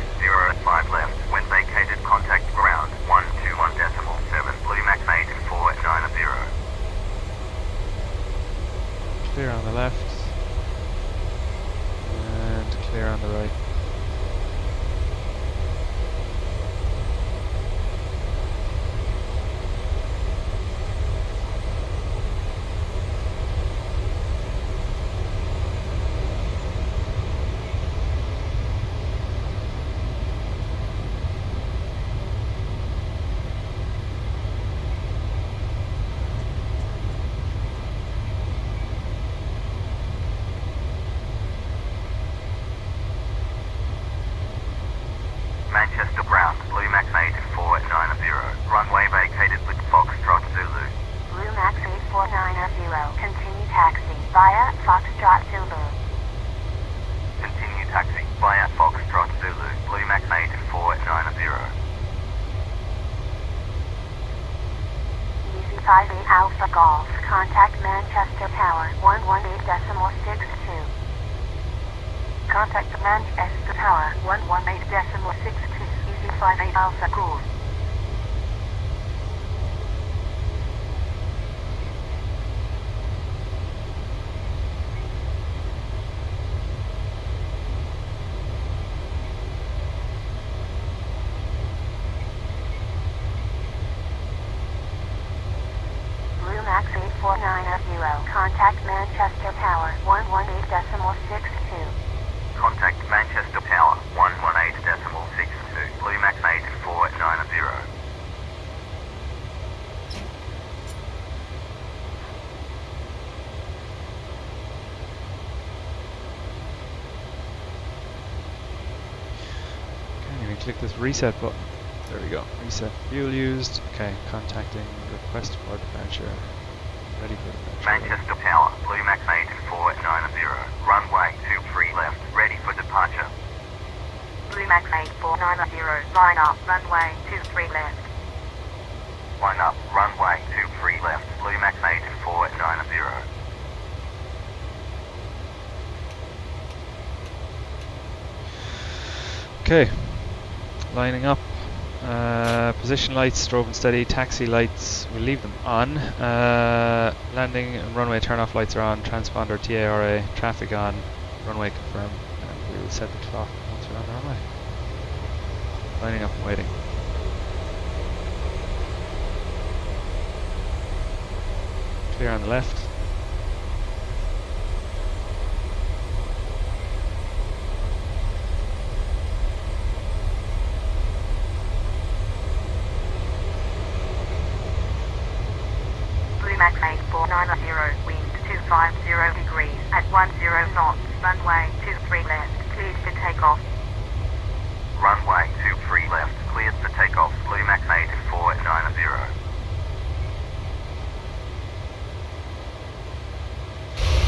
05 left. When vacated, contact ground 121.7. Blue Max 8490. Clear on the left and clear on the right. Manchester ground, Blue Max 8490. Runway vacated with Foxtrot Zulu. Blue Max 8490, continue taxi via Foxtrot Zulu. Continue taxi via Foxtrot Zulu. Blue Max 8490. EZ58 Alpha Golf, contact Manchester Tower 118.62. Contact Manchester Tower 118.62 EZ58 Alpha course. Max 849 contact Manchester Tower 118.62. Contact Manchester Tower 118.62. Blue Max 8490. Can't even click this reset button. There we go. Reset fuel used. Okay, contacting request for departure. Ready for departure. Manchester Tower, Blue Max 8490. Runway 23 left, ready for departure. Blue Max 8490, line up, runway 23 left. Line up, runway 23 left, Blue Max 8490. Okay, lining up. Position lights, strobe and steady, taxi lights, we'll leave them on. Landing and runway turn-off lights are on, transponder TARA, traffic on, runway confirmed, and we will set the clock once we're on the runway. Lining up and waiting. Clear on the left. Max 8490, wind 250 degrees at 10 knots, runway 23 left, cleared for takeoff. Runway 23 left, cleared for takeoff, Blue Max 8490.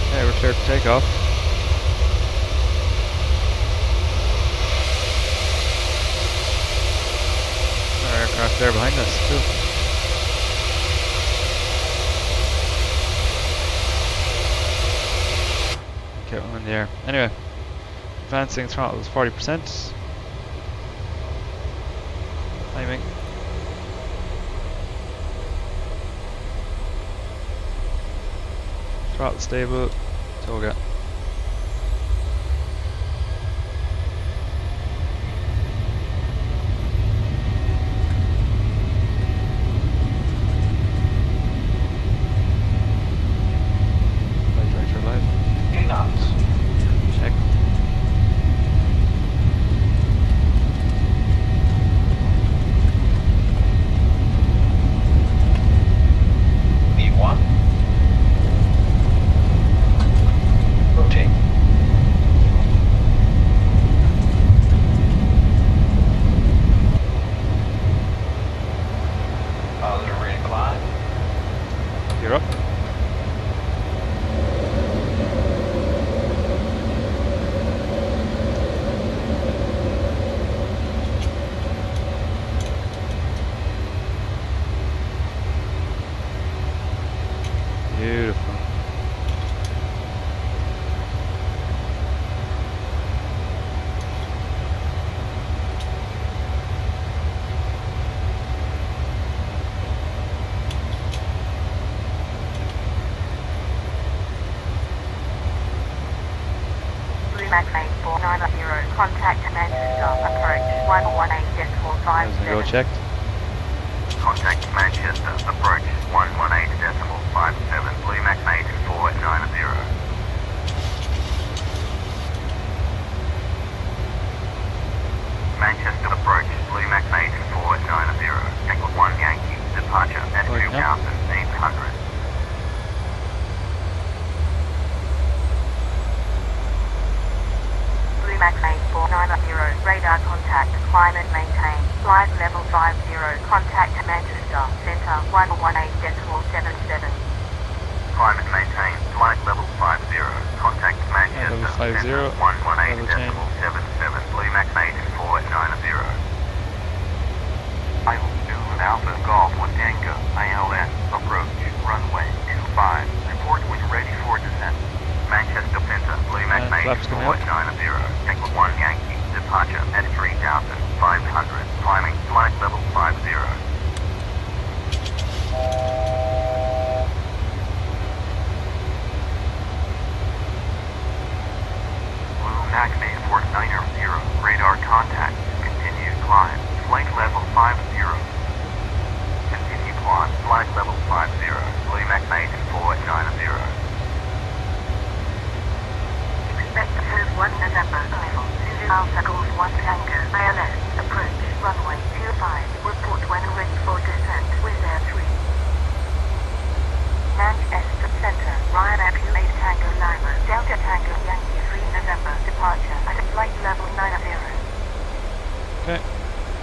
Okay, we're cleared for takeoff. Our aircraft there behind us, too. Get one in the air. Anyway, advancing throttle is 40%. Timing. Throttle stable. Toga. Check. V1. Rotate. Positive rate of climb. You're up. Beautiful. Blue Max 8490, contact Manchester, approach 118.57. Go checked. Contact Manchester, approach 118.57, Blue Max 8490. Manchester approach, Blue Max 8490, Echo 1 Yankee, departure at 2,800. Blue Max 8490, radar contact, climb and maintain, flight level 50, contact Manchester, centre 118.77. Climb and maintain, flight level 50, contact Manchester, level 50, centre 118.77, Blue Max 8490. Altitude Alpha Golf 1 Tango, ILS, approach, runway 25, report when ready for descent. Manchester Centre, Blue Max 8490.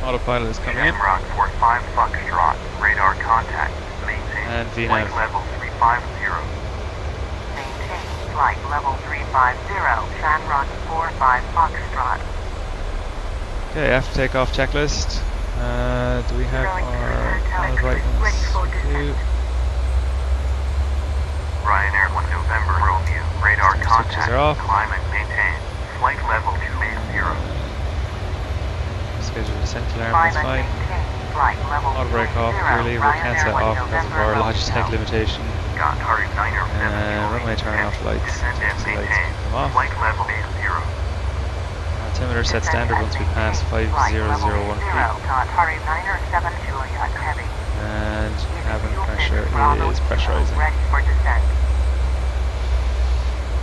Autopilot is coming in. Shamrock 45 Foxtrot, radar contact, maintain, And flight VNAV. level 350. Maintain flight level 350, Shamrock 45 Foxtrot. Okay, after takeoff checklist. Do we have Going through our hotel all right exit, ready for ones? descent. Ryanair 1 November Romeo, radar Switches contact, are off. climate maintain, flight level 280. Scheduled descent alarm, that's Climate fine. maintain flight level Auto brake off, 280, clearly we can't Ryanair set 1 off because of November our Romeo. Logitech limitation. Got Harry 970. Runway turn off lights. Descend and So lights maintain, come off. flight level 80. Altimeter set standard once we pass 5001 feet. Harry 970 Juliet Heavy. And Easy cabin fuel pressure finish, Bravo is Kilo, pressurizing. ready for descent.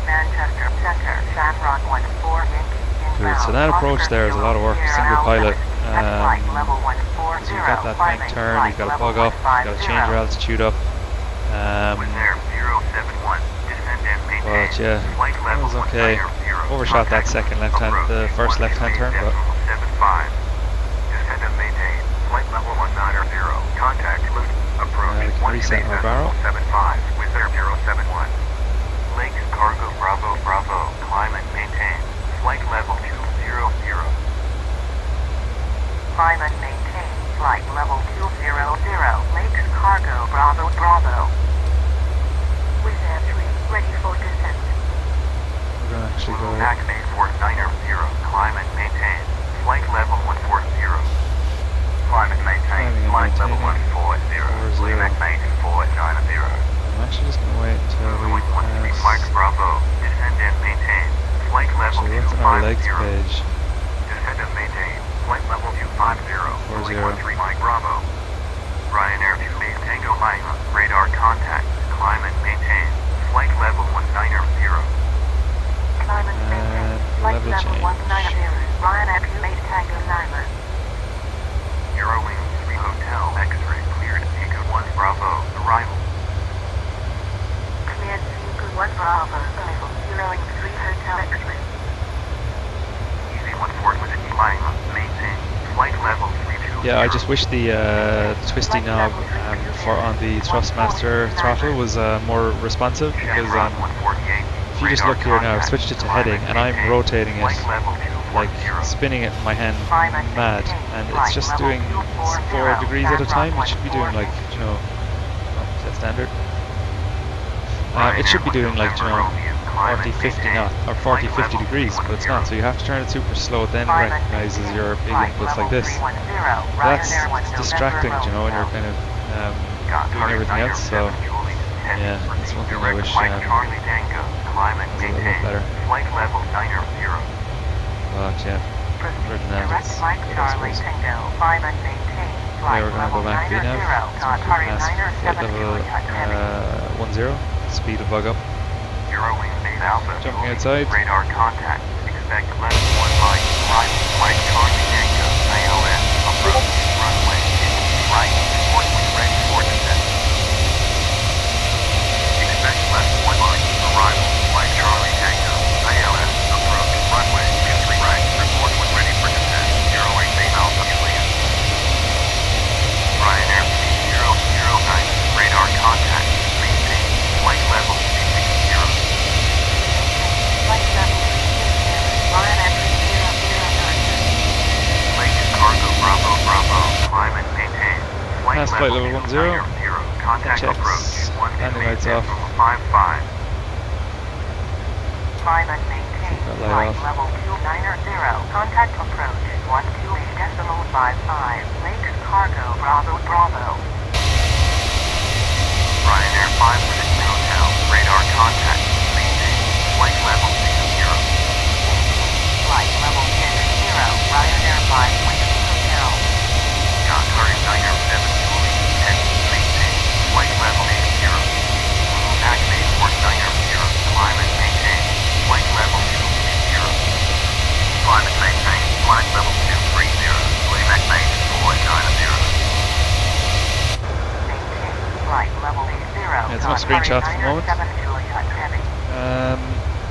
Manchester Center, Shamrock 14 Yankee inbound. So that approach there is a lot of work. Oscar Single Sierra pilot. Alpha, at flight level 140, So you've got that bank climbing turn, flight you've got to level bug up, you've got to change your 150. altitude up. With air 071, descend and maintain, But yeah, flight that level was okay. 190. Overshot that Contact second left hand, the approach, first left hand turn, but 128.75. Descend and maintain, flight level 190. Contact lift approach, we can reset our barrel. 128.75 with air 071. Lakes cargo Bravo Bravo, climb and maintain, flight level 200. Climb and maintain, flight level 200, Lakes Cargo Bravo Bravo. With air 3, ready for descent. we're going to actually go. Acme 490, climb and maintain, flight level 140. Climb and maintain, Climbing and flight level maintaining, 140. Lean 490. I'm actually just going to wait until we pass. Mike Bravo, descend and maintain, flight level Actually, what's on our legs 250. page? Descend and maintain, flight level 250. 40. 13 Mike Bravo. Ryanair 28 Tango Lima, radar contact, climb and maintain, flight level 190. Climb and maintain, flight level level change. 190, Ryanair 28 Tango Lima. Eurowing 3 Hotel, X-ray cleared, Eco 1 Bravo, arrival. Cleared Eagle 1 Bravo, arrival. Eurowing 3 Hotel X-ray. Easy 14 with Lima, maintain, flight level 320. Yeah, I just wish the twisty knob for on the Thrustmaster throttle was more responsive, because if you just look here now, I've switched it to heading and I'm rotating it, like spinning it in my hand mad, and it's just doing 4 degrees at a time. It should be doing like, you know, is that standard? It should be doing like, you know, 40, 50 knot, or 40, 50 degrees, but it's not, so you have to turn it super slow, then it recognizes your big inputs like this. That's distracting, you know, when you're kind of doing everything else, so yeah, that's one thing I wish was a little bit better. Flight level 90. But yeah, other than that, it's Mike good, I Charlie suppose. Tango, climb and maintain, Okay, flight we're going to level go back 90, VNAV, so we Harry can pass flight 970 level Heavy. 10, speed will bug up. Eurowing base Alpha. Jumping outside. Radar contact. Expect left 1 line. Right. Mike Charlie Tango. ILS. Approach. Runway. Right. Report when ready for descent. Expect left 1 line. Arrival. Mike Charlie Tango. ILS. Approach. Runway. 23 right. Report when ready for descent. Eurowing base Alpha. Juliet. Ryanair 3009. Radar contact. Maintain. Flight level 260. Flight level 260, Ryanair 3009. Lake Cargo Bravo Bravo, climb and maintain. Pass flight level 10. Contact Checks. approach. Landing lights off. 55. Climb and maintain, That light flight off. level 290, contact approach 128.55, Lakes Cargo Bravo Bravo. Ryanair 5 with Hotel. Radar contact. Maintain. Flight level 60. Flight level 10, Ryanair 5 with Hotel. Got Harry 907 Julie. 10. Maintain. Flight level 80. Acme 490. Climb and maintain. Flight level 230. Climb and maintain. Flight level 230. Blue Acme 490. Maintain, flight level 80. Yeah, it's enough screenshots for the moment.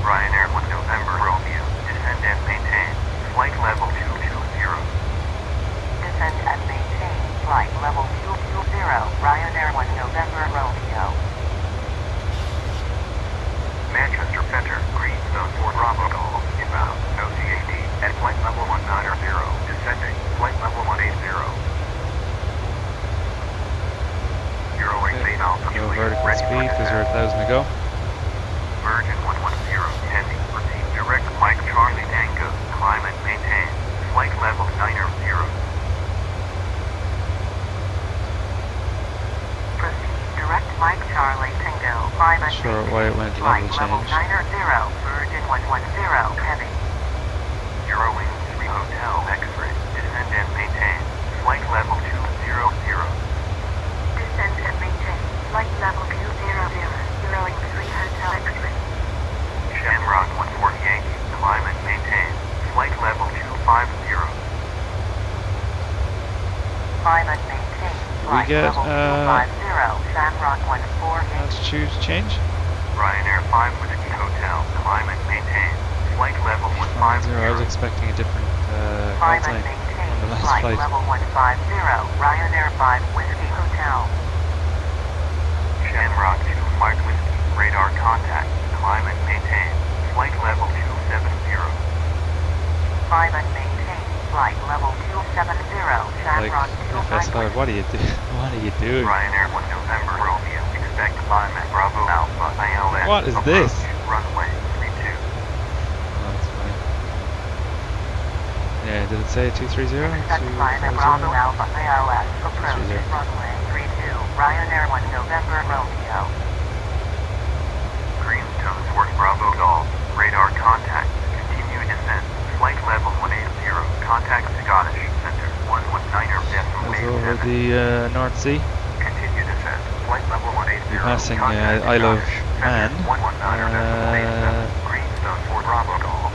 Ryanair 1 November Romeo. Descend and maintain. Flight level 220. Descend Ryanair 1 November Romeo. Manchester Center, Greenstone 4 Bravo Golf, inbound, no CAD, at flight level 190, descending, flight level 180. Eurowing Okay. Main Alpha Go Juliet, vertical ready for speed because we're descent. 1,000 to go. Virgin 110, heavy, proceed direct Mike Charlie Tango, climb and maintain, flight level 90. Proceed direct Mike Charlie Tango. Climb Not and sure why it went flight level level change. 90. Virgin 110 heavy. Eurowing 3 Hotel X-ray, descend and maintain, flight level 200. Descend and maintain. Flight level 200. Eurowing 3 Hotel X-ray. Shamrock 140 Yankee, climb and maintain, flight level 250. Climb and maintain. We Flight get, level 250. Shamrock 14 Yankee. Altitude change. Ryanair 5 Whiskey Hotel, climb and maintain, flight level 150. I was expecting a different Climb time and maintain. on the last Flight flight. level 150. Ryanair 5 Whiskey Hotel. Shamrock 2 Mike Whiskey, radar contact, climb and maintain, flight level 270. Climb and maintain. Flight level 270. Like Shamrock 2 Mike FSHud, what do you do? What are you doing? Ryanair 1 November Romeo, expect climb at Bravo Alpha ILS. What is approach, this? Runway 32. Oh, that's funny. Yeah, did it say 230? Expect climb at Bravo 240? Alpha ILS. Approach 230. runway 32. Ryanair 1 November Romeo. Greenstone 4 Bravo Golf, radar contact, continue descent, flight level 180, contact Scottish Center 119.87. Goes over the North Sea. Continue descent, flight level 180. We're passing contact Isle of Scottish Man. Center 119.87. Greenstone 4 Bravo Golf.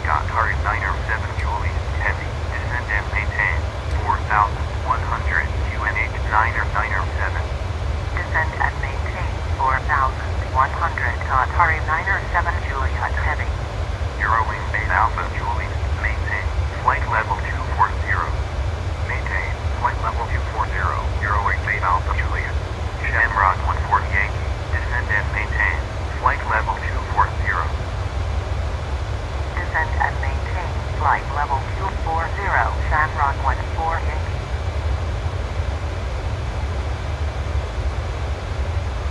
Got target 907 Julie, heavy, descend and maintain, 4,100, QNH 907. Descend and maintain. 4,100. Atari 907 Juliet Heavy. Eurowing Base Alpha Julie, maintain, flight level 240. Maintain, flight level 240, Eurowing Base Alpha Juliet. Shamrock 140 Yankee, descend and maintain, flight level 240. Descend and maintain. Flight level 240. Shamrock 14 Yankee.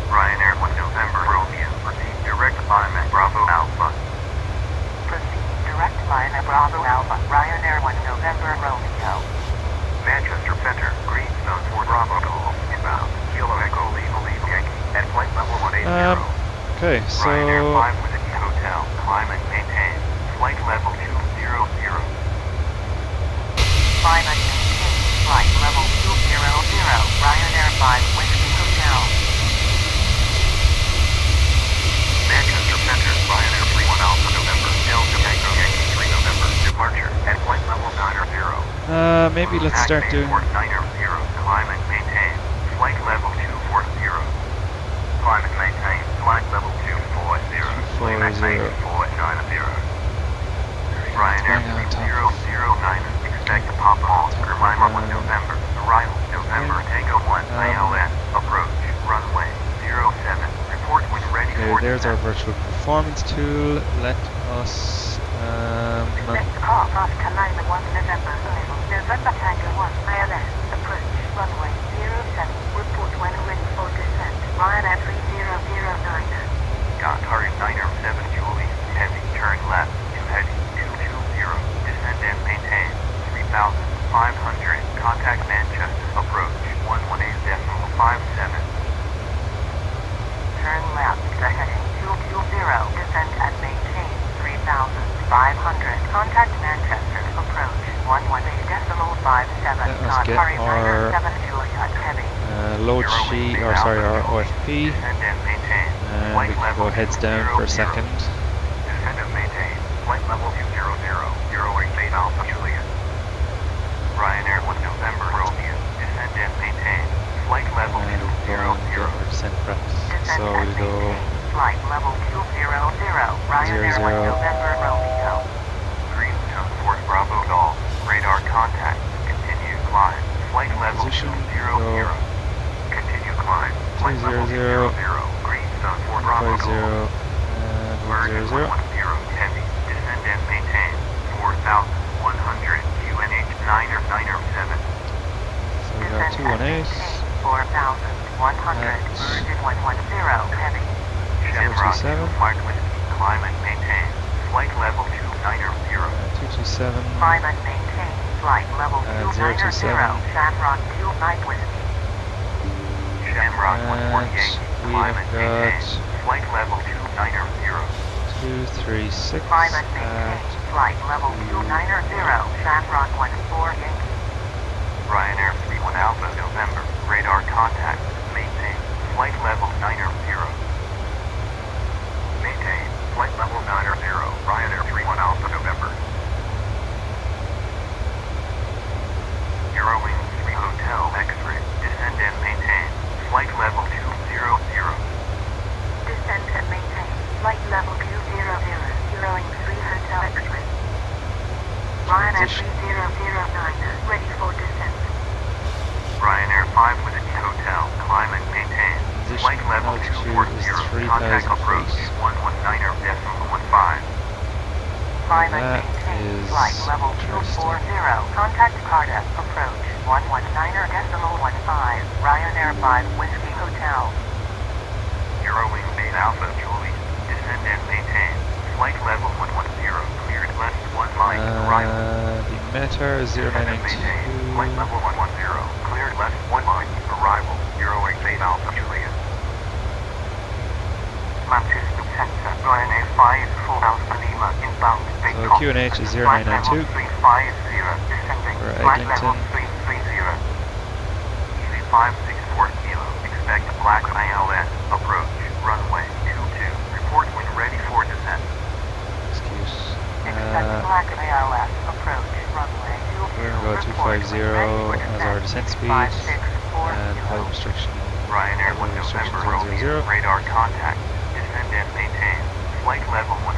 Ryanair 1 November Romeo, proceed direct climb at Bravo Alpha. Proceed direct line at Bravo Alpha. Ryanair 1 November Romeo. Manchester Center, Greenstone 4 Bravo Golf, inbound, Kilo Echo Leave Yankee, at flight level 180. Okay, so Ryanair 5 Whiskey Hotel, climb and maintain, flight level 200. Climb and maintain. Flight level 200. Ryanair 5 Whiskey Hotel. Manchester Center, Ryanair 31 Alpha November, Delta Tango Yankee 3 November, departure, at flight level 90. maybe let's start Acme doing. 490, climb and maintain, flight level 240. Climb and maintain, flight level 240. 240. 490. Ryanair Going on top. 3009, expect to pop off, climb up on November, arrival, November, Tango 1, ILS, approach, runway 07, report when ready Okay, for there's our descent. virtual performance tool. Let us. Expect car cross to line at 1 November. November Tango 1 ILS. Approach runway 07. Report when ready for descent. Ryanair 3009. Got target 907 Julie, heavy, turn left, to heading 220, descend and maintain, 3,500, contact Manchester, approach, 118.57. Turn left to heading 220. Descend and maintain 3,500. Contact Manchester. Approach 118.57. Let us get Atari our 907 Juliet Heavy. load sheet, or sorry, our OFP. Descend and maintain, And flight we can level go heads down for a 200. second. Descend and maintain, flight level 200, Eurowing Base Alpha Juliet. Ryanair 1 November Romeo, descend and maintain, flight level And we'll go and get 200. our descent preps. Descend So and we go. maintain flight level 200. Ryanair 1 00. November Romeo. Greenstone 4 Bravo Golf, radar contact, continue climb, flight level Position, 200. go 0, 100. Heavy. Descend and maintain. 4,100 QNH 907. So we got 218. 4,100. Virgin 110. Heavy. Shamrock 2 227. Mark Whiskey. Climb and maintain. Flight level 290. 227. Climb and maintain. Flight level 290. 027. Shamrock 2 Mike Whiskey. Shamrock And 148. we Climb have and maintain. got Flight level 290. 236 Climb and maintain. at Flight level 290. Shamrock 14 Yankee. Ryanair 31 Alpha November. Radar contact. Maintain. Flight level 90. Maintain. Flight level 90. Ryanair 31 Alpha November. Eurowing 3 Hotel X-ray. Descend and maintain. Flight level 200. Descend and maintain. Flight level 200. Eurowing 3 Hotel X-ray. Ryanair 3009. Ready for descent. Ryanair 5 with a hotel. Climb and maintain. Position Flight level altitude is 240. Contact 3,000 approach feet. 119.15. Climb and That maintain. is Flight level interesting. 240. Contact Cardiff. Approach 119.15. Ryanair 5 Whiskey Hotel. Eurowing 8 Alpha Julie. Descend and maintain. Flight level 110. Cleared left 1 line. Arrival. The METAR is Descend and maintain. Flight 0992. level 110. Cleared left 1 line. Arrival. Eurowing 8 Alpha Juliet. Manchester Center. Ryanair 5 4 Alpha Lima. Inbound. So Takeoff. QNH is Flight level 0992. 350. Descending. For Flight level Eglinton. 330. Easy 564 kilo. Expect black ILS. Approach. Runway 22. Report when ready for descent. Excuse. Expect black ALS. Approach. Runway 22. We're going to go 250 as our descent speed. 564 And flight kilo. restriction. Ryanair 1 Flight restrictions November Romeo. 100. Radar contact. Descend and maintain. Flight level 100.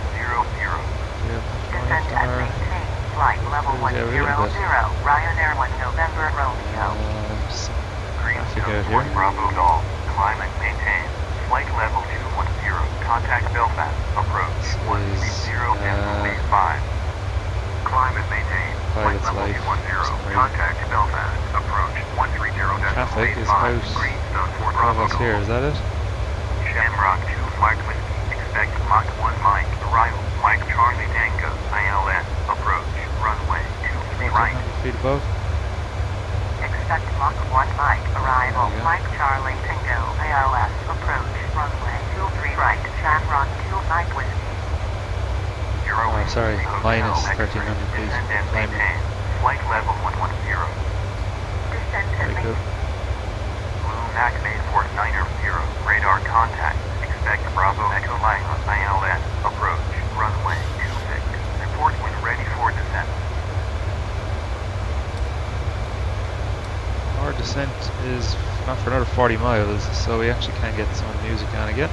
Descend and maintain. Flight level Yeah, 100. we're a little bit. Ryanair 1 November Romeo. Some Greenstone traffic out 4 here. Bravo Golf. Climb and maintain. Flight level 210. Contact Belfast. Approach. 130 Destination 5. Climb and maintain. Flight Pilot's level life. 210. Summary. Contact Belfast. Approach. 130 Traffic is Destination 5. out. Greenstone 4 Bravo Levels here, Golf. is that it? Shamrock 2 Mark Whiskey. Expect Mach 1 Mike. Arrival. Mike Charlie Tango. ILS. Approach. Runway 23 right. 100 feet above. Expect Mach 1 Mike. Arrival. There you go. Mike Charlie Tango. ALS. Approach. Runway 23 right. Shamrock 2 Mike Whiskey. Eurowing Oh, sorry, Hotel minus X-ray. 1300 feet. Descend and Climbing. maintain. Flight level 110. Descend and Very good. maintain. Blue Mac made Fort 90. Radar contact. Expect Bravo Echo Lima. ILS. Approach. Runway 26. Report when ready for descent. Our descent is not for another 40 miles, so we actually can get some music on again.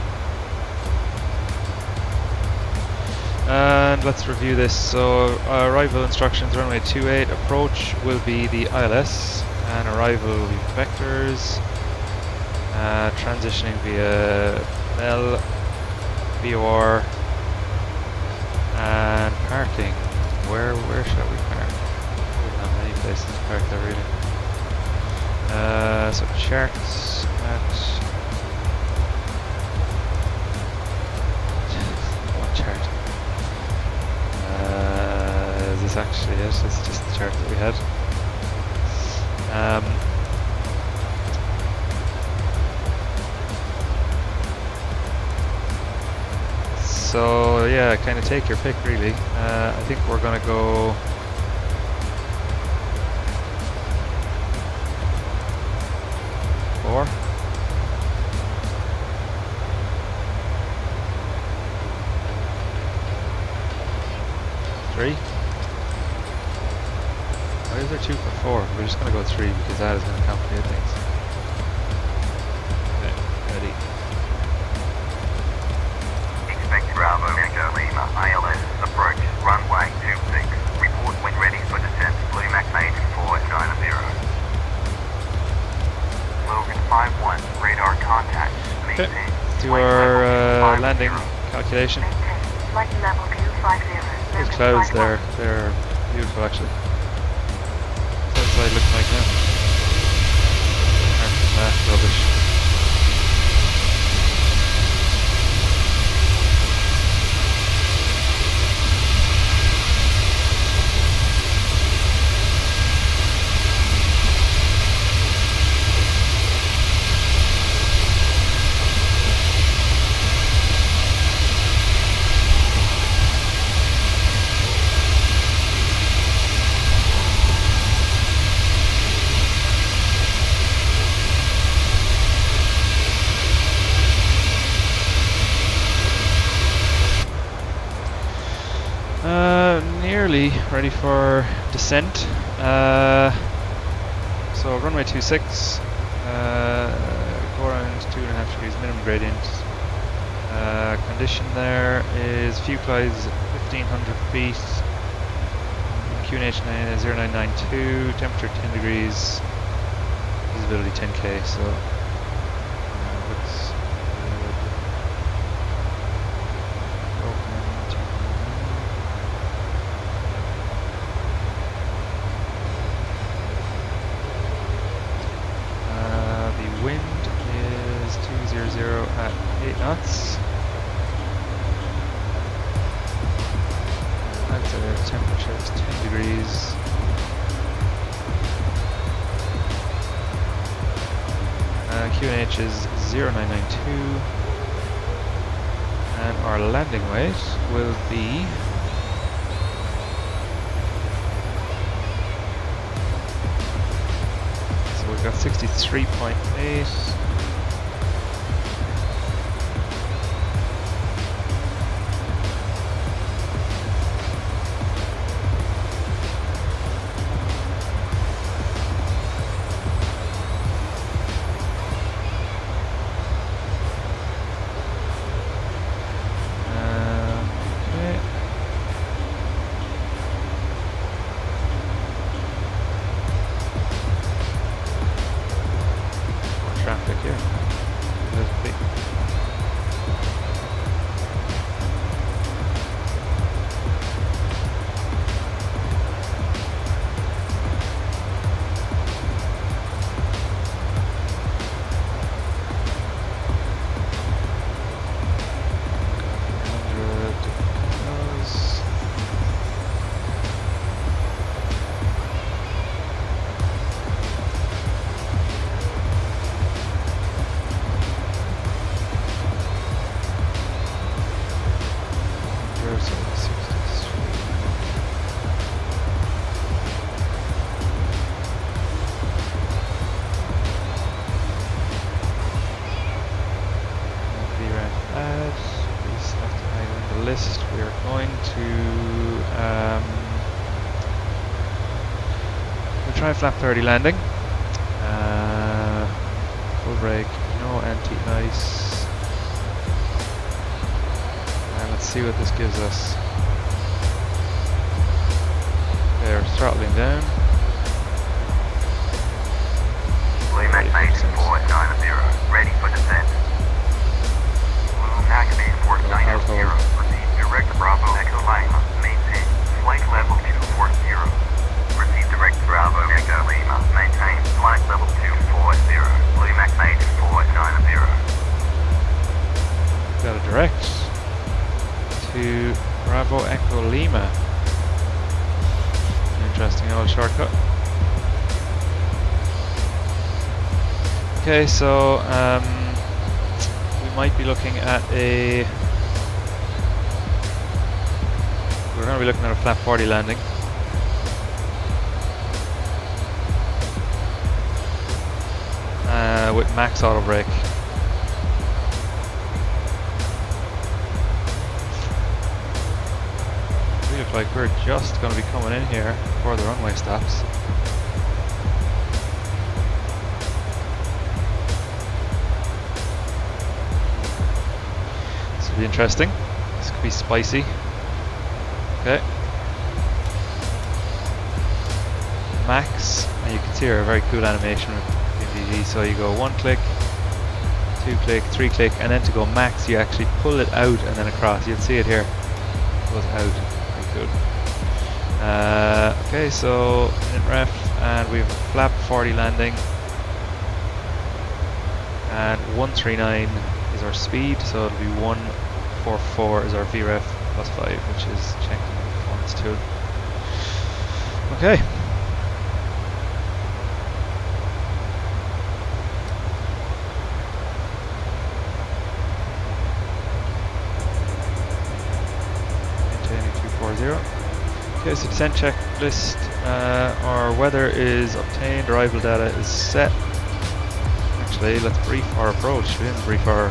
And let's review this. So arrival instructions: runway 28 approach will be the ILS, and arrival will be vectors. Transitioning via L, VOR, and parking. Where shall we park? We don't have many places to park there really. So charts at what chart? Is this actually it? It's just the chart that we had. So yeah, kind of take your pick really. I think we're gonna go. Four. Three. Why is there 2 for 4? We're just gonna go 3 because that is gonna complicate things. Okay, ready. Expect Bravo Echo Lima. ILS. Approach. Runway 26. Report when ready for descent. Blue Mac 8490. Logan 5 1, radar contact. Okay, Maintain. let's do Flight our level 250. landing calculation. Maintain. Flight level 250. Those Landing clouds flight there, they're beautiful actually. What's outside looking like now? Apart from that rubbish. Nearly ready for descent. So runway 26, go around 2.5 degrees minimum gradient. Condition there is fuel size 1500 feet, QNH 0992, temperature 10 degrees, visibility 10k, so looks good. The wind is 200 at 8 knots. Outside temperature is 10 degrees. QNH is 0992. And our landing weight will be so we've got 63.8. Traffic here. There's a big list. We are going to we'll try flap 30 landing. Full brake, no anti-ice. And let's see what this gives us. Okay, we're throttling down. Mac 8490, ready for descent. Mac 8490, proceed direct Bravo Echo Lima, maintain flight level 240. Proceed direct Bravo Echo Lima, maintain flight level 240. Mac 8490. Got a direct to Bravo Echo Lima. Interesting old shortcut. Okay, so we might be looking at a. We're going to be looking at a flap 40 landing. With max auto brake. We look like we're just going to be coming in here before the runway stops. This will be interesting. This could be spicy. Okay. Max, and you can see here a very cool animation with PMDG. So you go one click, 2 click, 3 click, and then to go max, you actually pull it out and then across. You'll see it here. It goes out. Very good. Okay, so in ref, and we have a flap 40 landing, and 139 is our speed, so it'll be 144 is our VREF plus 5, which is checking the performance tool. Okay. Maintaining 240. Okay, so descent checklist. Our weather is obtained, arrival data is set. Actually, let's brief our approach. We didn't brief our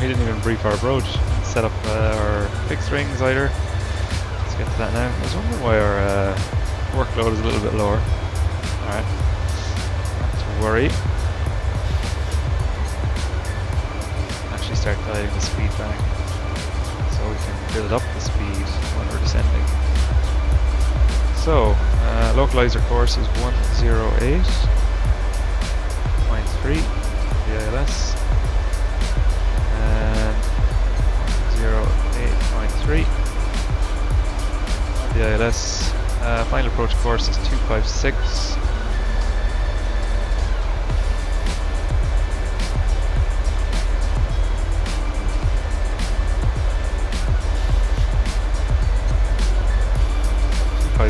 we didn't even brief our approach. Let's set up our fixed rings either. Let's get to that now. I was wondering why our workload is a little bit lower. Alright. Not to worry. Actually start dialing the speed back so we can build up the speed when we're descending. So, localizer course is 108.3 VILS and 108.3 VILS. Final approach course is 256.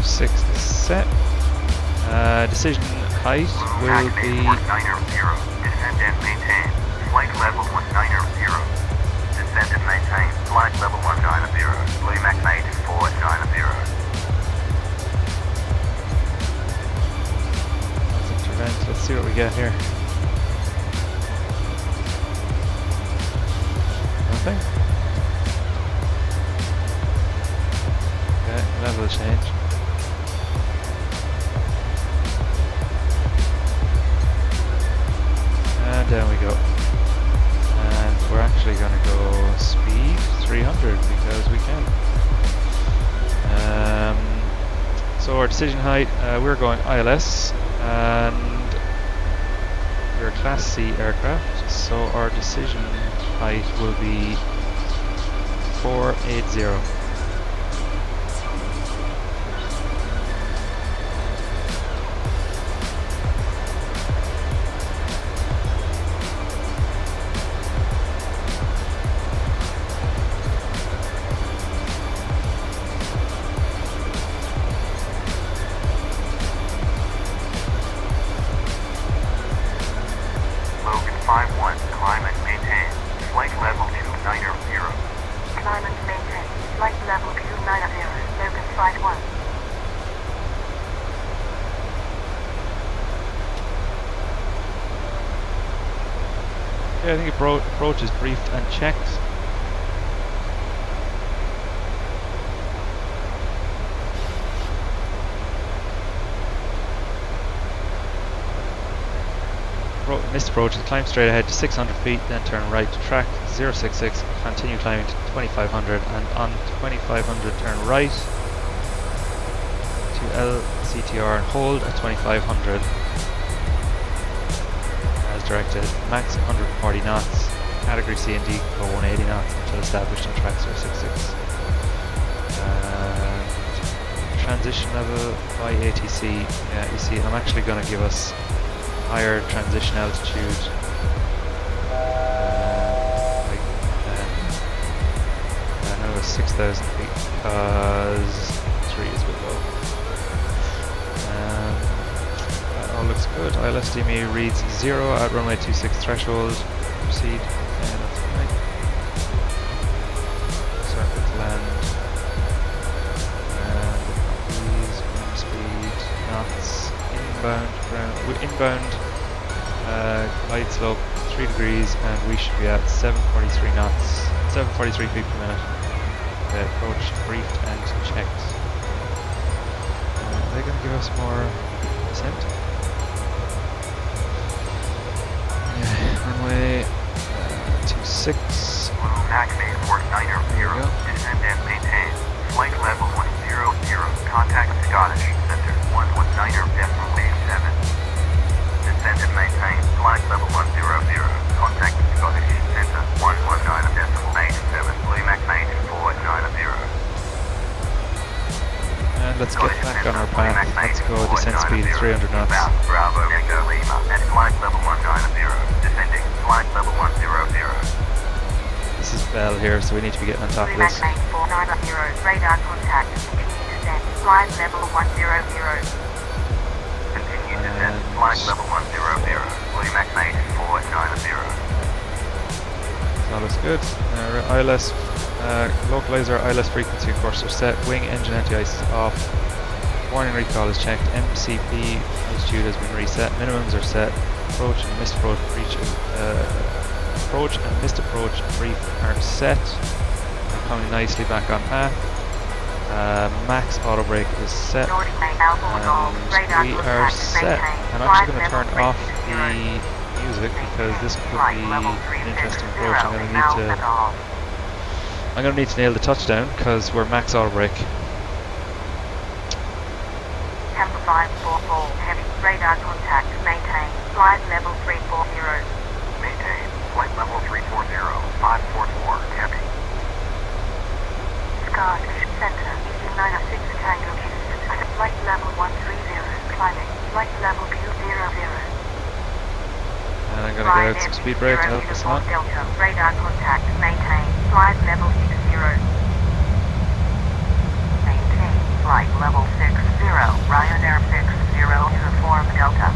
Is set. Decision height will be 190. Descend and maintain. Flight level 190. Descend and maintain. Flight level 190. Blue Max 8490. Let's see what we get here. Nothing. Okay, level change. And down we go. And we're actually going to go speed 300 because we can. So our decision height, we're going ILS, and we're a Class C aircraft, so our decision height will be 480. Yeah, I think approach is briefed and checked. Missed approach is climb straight ahead to 600 feet, then turn right to track 066, continue climbing to 2500, and on 2500 turn right to LCTR and hold at 2500 as directed. Max 140 knots, category C and D go 180 knots until established on track 066. Transition level by ATC, yeah, you see I'm actually going to give us higher transition altitude, like I know it's 6,000 feet because 3 is below. That all looks good. ILSDME reads 0 at runway 26 threshold. Proceed. Yeah, that's fine. Circle to land. These wind speed knots. Inbound glide slope 3 degrees, and we should be at 743 knots, 743 feet per minute. The approach briefed and checked. Are they going to give us more descent? Yeah, runway 26. Acme 490, descend and maintain. Flight level 100, contact Scottish Center 119.87. Descend and maintain. Flight level 100, contact Scottish let's get back on our path. Let's go descent speed 300 knots. Bravo Echo Lima at flight level 190, descending flight level 100. This is Bell here, so we need to be getting on top of this. Max 490, radar contact, continue descent, flight level 100. Continue descent, flight level 100, Max 490. All looks good. ILS, localizer, ILS frequency and course are set. Wing engine anti-ice is off. Warning recall is checked. MCP altitude has been reset. Minimums are set. Approach and missed approach brief are set. We're coming nicely back on path. Max auto brake is set. And we are set. I'm actually going to turn off the music because this could be an interesting approach. I'm going to need to nail the touchdown because we're max auto brake. Tampa 544, heavy radar contact, maintain, flight level 340. Maintain, flight level 340, 544, heavy. Scottish Center, EG96 Tango Kingston, at flight level 130, climbing, flight level Q00. And I'm going to get out some speed brake to help us on. Delta, radar contact, maintain, flight level 60. Maintain, flight level 60, Ryanair 60, uniform Delta.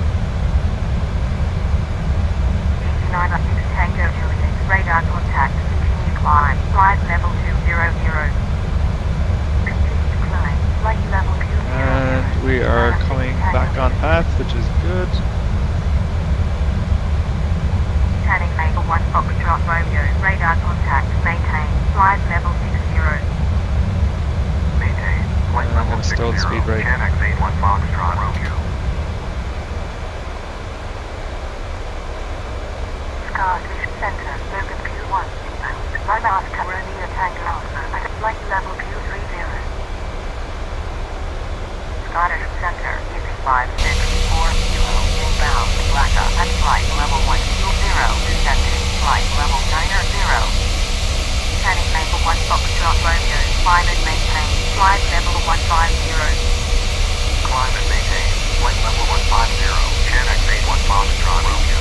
EG96 Tango Juliet, radar contact, continue climb, flight level 200. Continue climb, flight level 200. And we are coming back on path, which is good. Tanning Maple 1 Foxtrot Romeo, radar contact, maintain, flight level 60. Maintain, flight I'm level going to stall the speed brake. GSX 81 Foxtrot Romeo. Scottish Center, Logan Q1, inbound, Ryanair Romeo Tango Alpha, at flight level Q30. Scottish Center, EG564, inbound, Blacker, at flight level 120, descending, flight level 90. Tanning Maple 1 Foxtrot Romeo, climb and maintain, flight level 150. Climb and maintain, flight level 150, GSX 81 Foxtrot Romeo.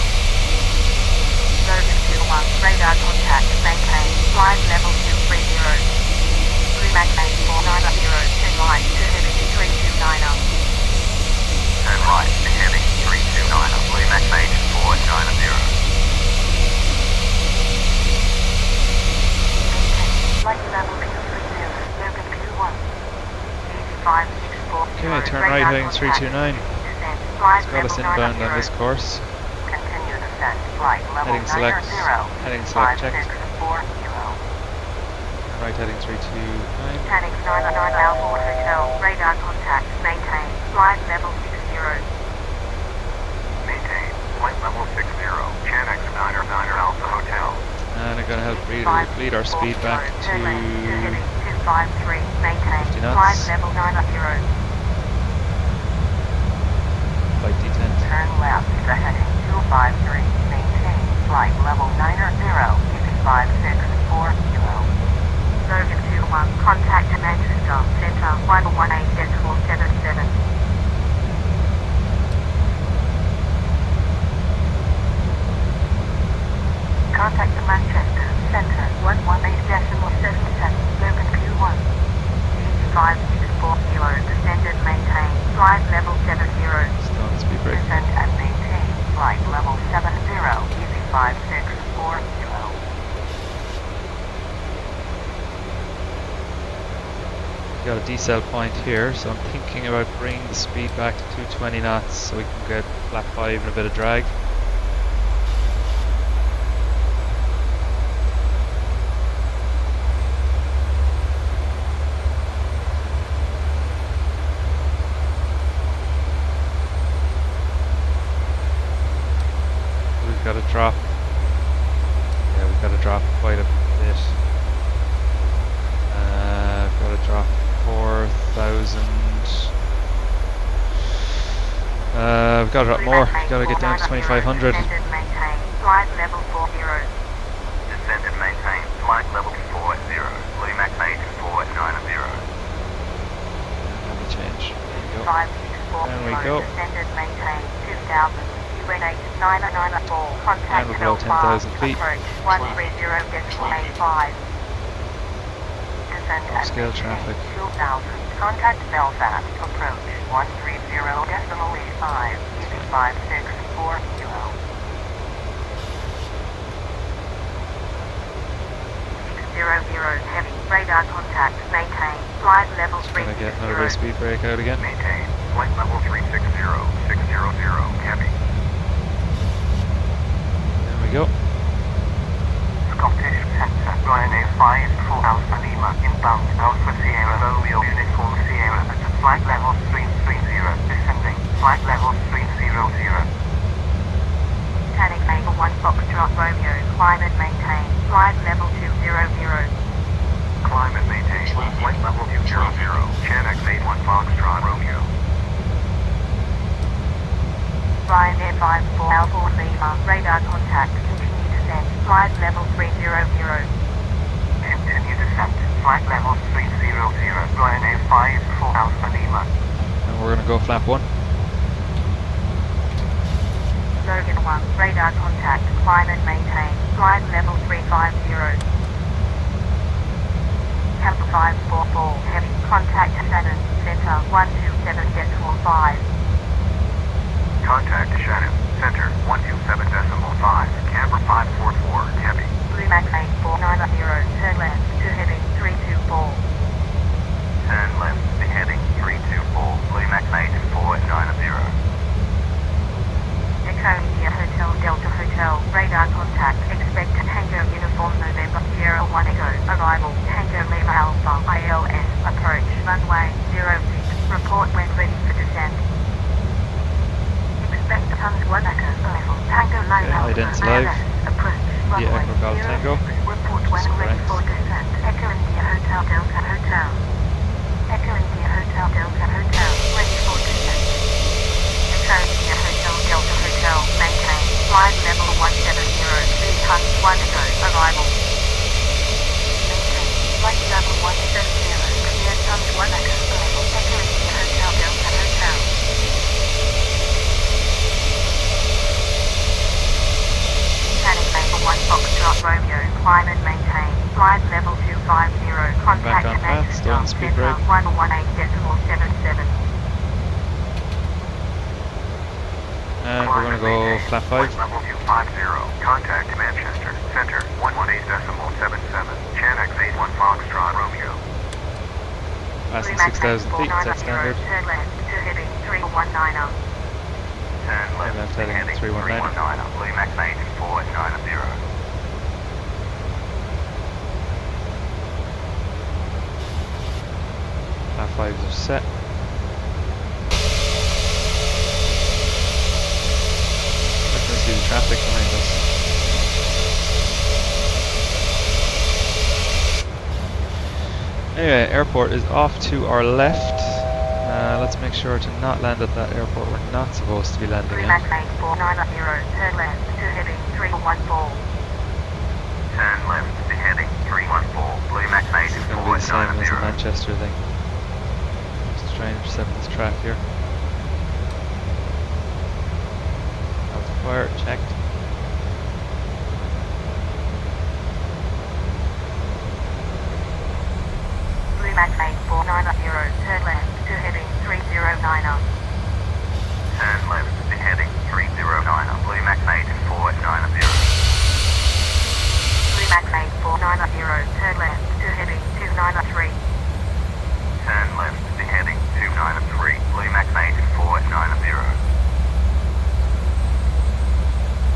Logan Q1, radar contact, maintain, flight level 230. Blue Mac 490, turn right to heavy 329. Turn right to heavy 329, Blue Mac 490. Flight level Q30, Logan Q1. EG564. Okay, turn right heading 329. It's got us inbound on this course. Continue descent, flight level Heading select, 90. heading select checked. 564 kilo. Right heading 329. Tanning 99 Alpha Hotel, radar contact, maintain, flight level 60. Maintain, flight level 60, GSX 99 Alpha Hotel. And I'm going to help lead our speed back to 253, maintain, 50 flight knots. level 90. Flight D10. Turn left to heading 253, maintain, flight level 90, EG564 kilo. Logan 21, contact Manchester, Center 118.77. Contact Manchester, Center 118.77, Logan Q1. EG564 kilo, descended, maintain, flight level 70. Still on speed brake. Descend and maintain, flight level 70, EG564 kilo. Got a decel point here, so I'm thinking about bringing the speed back to 220 knots so we can get flat 5 and a bit of drag. We've got to drop. Yeah, we've got to drop quite a bit. We've got to drop 4,000. We've got to drop more. We've got to get down to 2,500. Descend and maintain, flight level 40. Descend and maintain, flight level 40, Blue Mac 490. Let me change. go. Descended, maintain 2000. UN 8994. Contact And we're below 10,000 feet. Approach 130.85. Descend Upscale and traffic. 2000. Contact Belfast. Approach 130.85. Using 564 kilo. 600 heavy. Radar contact. Maintain. Flight level 3. Gonna get another bit of speed brake out again. Maintain. Flight level 360600 heavy. There we go. Scottish Centre. Ryanair 54 Alpha Lima. Inbound. Alpha Sierra Romeo Uniform Sierra. At flight level 330. Descending. Flight level 300. Panic Mega 1 Foxtrot Romeo. Climate maintain. Flight level 200. Climate maintain. Flight level 200. Channel 81 Foxtrot Romeo. Ryanair 54 Alpha Lima. Radar contact. Continue descent. Flight level 300. Continue descent. Flight level 300. Ryanair 54 Alpha Lima. And we're gonna go flap 1. Logan 1. Radar contact. Climate maintain. Flight level 350. Kappa 544. Heavy. Contact Shannon. Center 127.5. Contact Shannon. Center 127.5. Camber 544. Heavy. Blue Max 8490. Turn left to heading 324. Turn left to heading 324. Blue Max 8490. Echo India Hotel Delta Hotel. Radar contact. Expect Tango Uniform November Sierra 1 Echo. Arrival. Tango Lima Alpha. ILS. Approach. Runway 06. Report when ready for descent. Expect tons 1 Echo. Level. Tango Lima Okay, Alpha. idents live. ILS. Approach. Yeah, Runway Echo Golf 06. Tango. Report when Just ready correct. for descent. Echo India Hotel Delta Hotel. Echo India Hotel Delta Hotel. Ready for descent. Echo India Hotel Delta Hotel. Maintain. Flight level 170. 2 tons 1 Echo. Arrival. Maintain. Flight level 170. Clear tons 1 Echo. Arrival. Echo India Hotel Delta Hotel. Panic Mega 1 Foxtrot Romeo. Climate maintain. Flight level 250. Contact on path, still on speed Center brake. 118.77. And we're gonna go flap 5. Flight level 250. Contact Manchester. Center 118.77. Channel 81 Foxtrot Romeo. Passing 6,000 feet, is that standard? Turn left to heading 319. Turn left Left to heading heading 319. 319. Blue Max 8490. Flap 5s are set. I can see the traffic behind us. Anyway, airport is off to our left. Let's make sure to not land at that airport we're not supposed to be landing Blue at. Max 8490. Turn left to heading 314. Turn left to heading 314. Blue Max This is going to be the same as the 8490. Manchester thing. Just try and intercept this track here. Fire checked. Blue Max 8490. Turn left to heading 309. Turn left to heading 309. Blue Max 8490. Blue Max 8490. Turn left to heading 293. Turn left to heading 293. Blue Max 8490.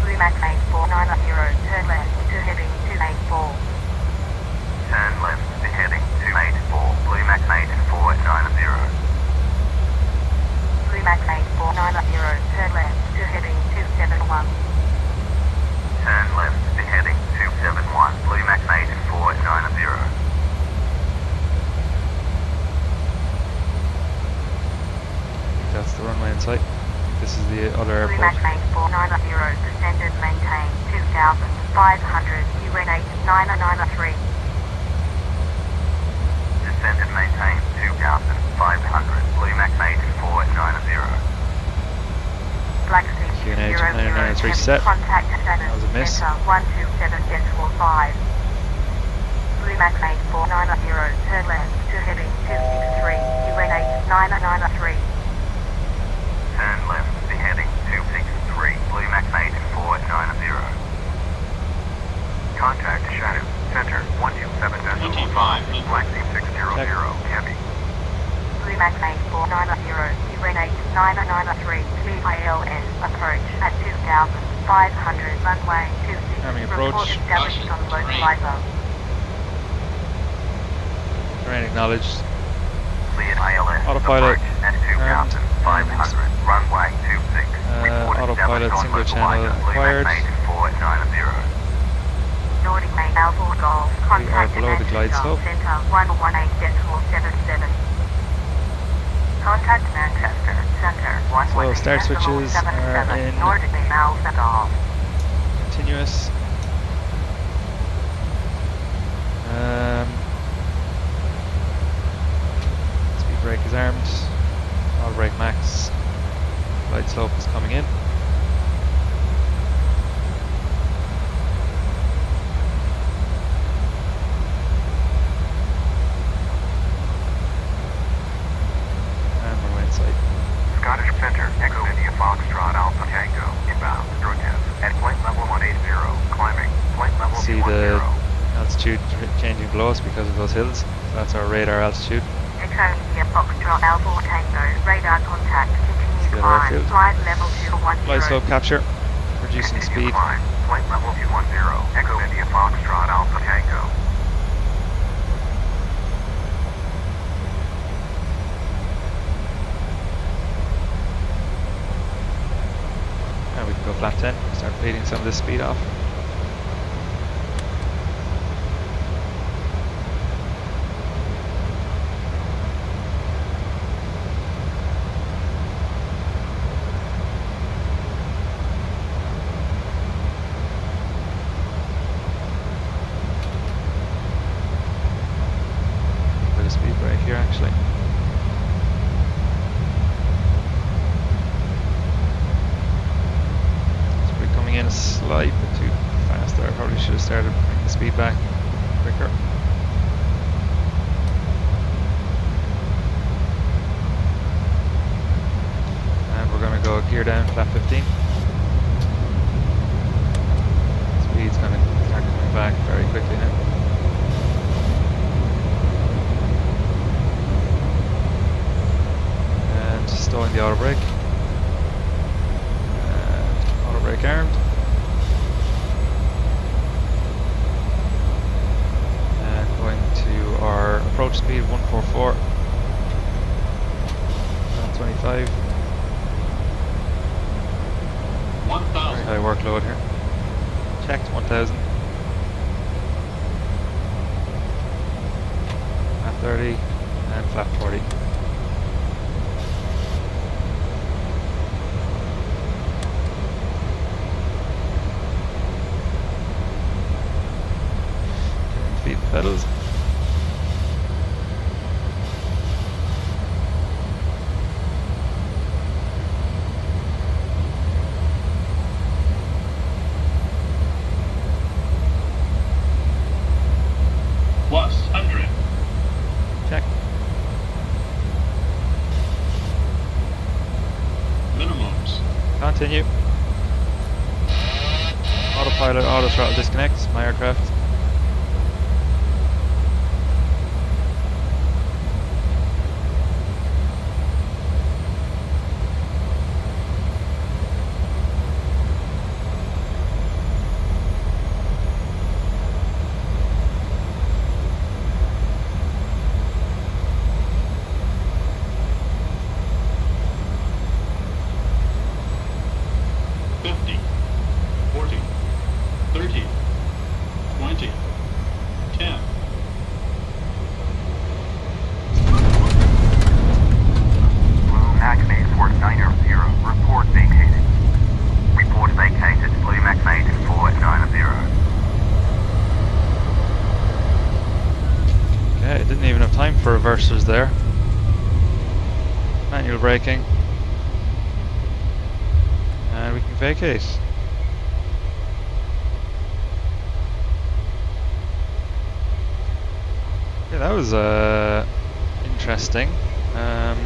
Blue Max 8490. Turn left to heading 284. Turn left to heading 284. Blue Max 8490. Blue Max 8490. Turn left to heading 271. Turn left to heading 271. Blue Max 8490. That's the runway in sight. This is the other Blue airport. Max 8490. Descended maintain 2500. UN 8993. Descend and maintain 2500. Blue Max 8490. Black Sea Q&A 200 993 set. Contact That was a miss. Center 127.45. Blue Max 8490, turn left to heading 263, UN 8993. Turn left to heading 263, Blue Max 8490. Contact Shadow Center 127.5, Black Sea 600, heavy. Blue Max 8490, UN 8993, VILN, approach at 2,500, runway 26. Army Report approach. established on localizer. Terrain acknowledged. Cleared ILS. Autopilot Approach at 2,500, runway 26. Report autopilot established on single channel localizer, Blue acquired. Max 8490. Nordic Main Alpha Golf, contact below the glide slope. Center 118.77. Contact Manchester, Center 118.77. So start switches are in Nordic Main Alpha Golf. continuous. Speed brake is armed. Auto brake max. Glide slope is coming in. And we're inside. Scottish Center, Echo India Foxtrot Alpha Tango, inbound, protest, at flight level 180, climbing, flight level See 210. the altitude changing below us because of those hills. So that's our radar altitude. Echo India Foxtrot Alpha Tango, radar contact, continue the other climb, airfield. flight level 210. Glide slope capture. Reducing Continue speed. climb, flight level 210, Echo India Foxtrot Alpha Tango. And we can go flat 10. Start bleeding some of this speed off. Bit of speed brake here actually. So we're coming in a slight bit too fast there. I probably should have started bringing the speed back quicker. And we're going to go gear down, flat 15. Speed's going to start coming back very quickly now. And stowing the auto brake. And auto brake armed. And going to our approach speed 144. 25. 1,000. Very high workload here. Checked 1000. Flat 30 and flat 40. Feed the pedals. Plus 100. Check. Minimums. Continue. Autopilot, auto throttle disconnects. My aircraft. For reversers there. Manual braking. And we can vacate. Yeah, that was interesting. And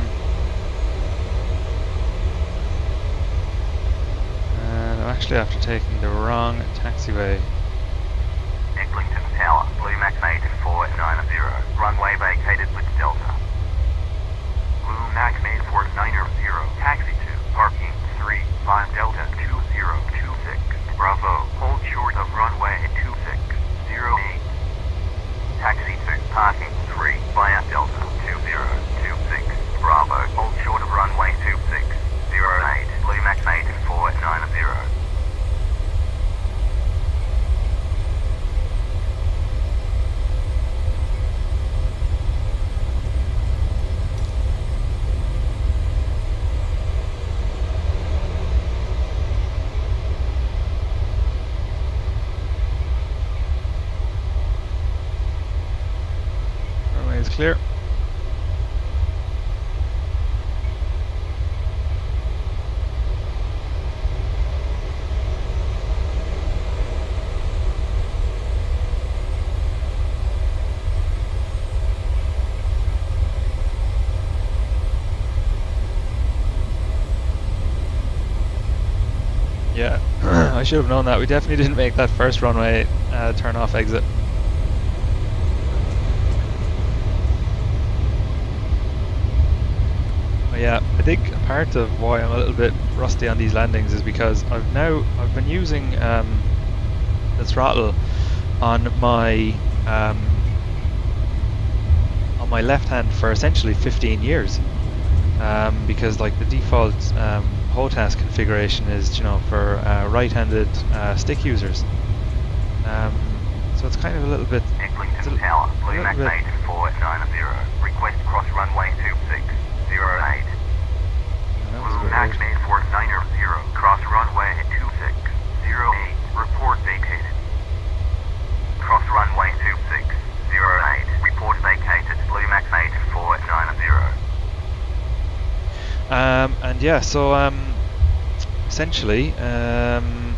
I'm actually after taking the wrong taxiway. Eglinton Tower, Blue Max 8490, runway vacated with Delta. Blue Max 8490, taxi to parking 35 Delta 2026, Bravo, hold short of runway 2608. Taxi to parking 3 via Delta 2026, Bravo, hold short of runway 2608, Blue Max 8490. Runway is clear. Yeah, I should have known that. We definitely didn't make that first runway turn off exit. But yeah, I think a part of why I'm a little bit rusty on these landings is because I've been using the throttle on my left hand for essentially 15 years. Because like the default HOTAS configuration is, you know, for right-handed stick users. So it's kind of a little bit. Eglinton Tower, Blue Max 8490, request cross runway 2608. Blue Max 8490, cross runway 2608, report vacated. Cross runway 2608, report vacated, Blue Max 8490. And yeah, so essentially, I'm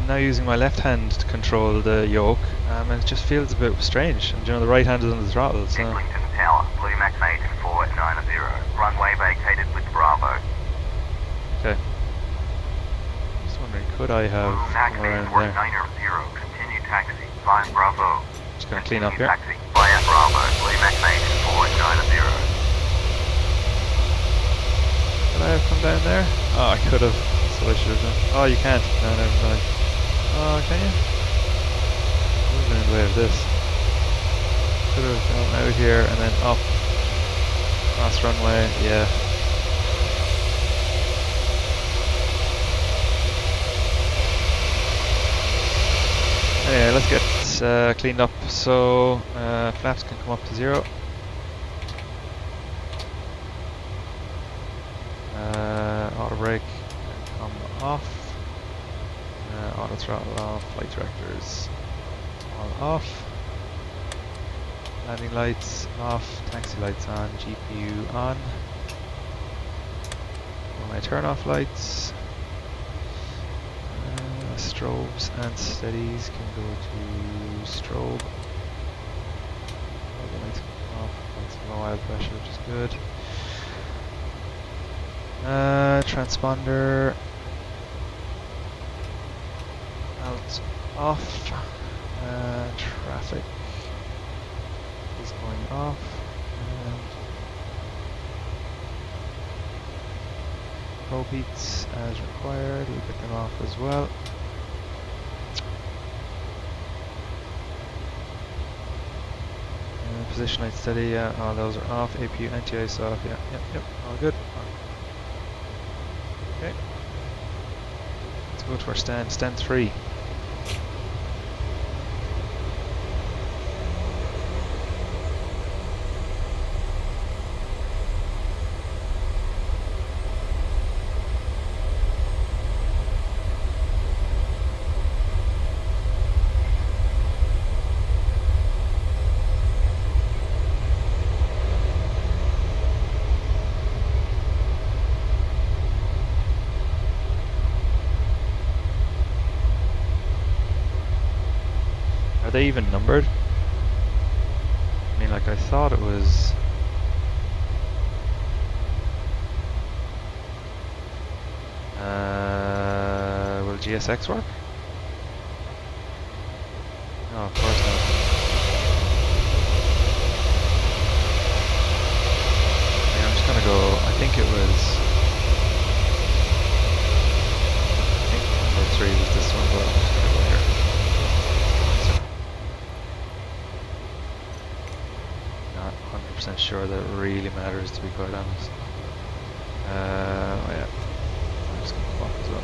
now using my left hand to control the yoke, and it just feels a bit strange. And you know, the right hand is on the throttle. So. Eglinton Tower, Blue Max 8490, runway vacated with Bravo. Okay. Just wondering, could I have Blue Max come around there? 8490, continue taxi via Bravo. Just gonna clean up Continue here. taxi via Bravo, Blue Max 8490. Could I have come down there? Oh, I could have. That's what I should have done. Oh, you can't. No, never mind. Oh, can you? Moving in the way of this. Could have gone out here and then up. Cross runway, yeah. Anyway, let's get cleaned up. So, flaps can come up to 0. Auto brake can come off. Auto throttle off. Flight directors all off. Landing lights off. Taxi lights on. GPU on. All my turn off lights. Strobes and steadies can go to strobe. All the lights come off. That's low oil pressure, which is good. Transponder out off. Traffic is going off. And pro beats as required. We'll get them off as well. Position light steady, yeah, all those are off. APU, anti-ice off, yeah, yep, all good. Okay. Let's go to our stand 3. Are they even numbered? I mean, like, I thought it was... will GSX work? No, of course not. I mean, I'm just gonna go, I think it was... I think number 3 was this one, but I'm just gonna go here. Not 100% sure that it really matters, to be quite honest. Oh yeah. I'm just gonna walk as well.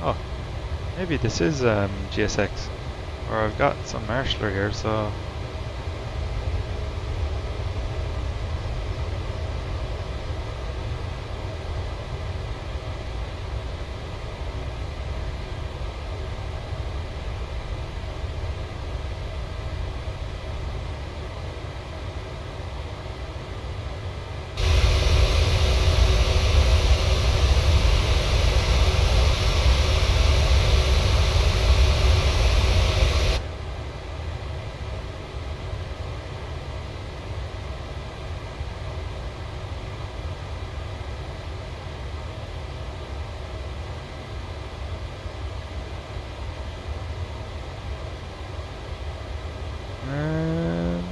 Oh, maybe this is GSX, or I've got some marshaller here, so... And...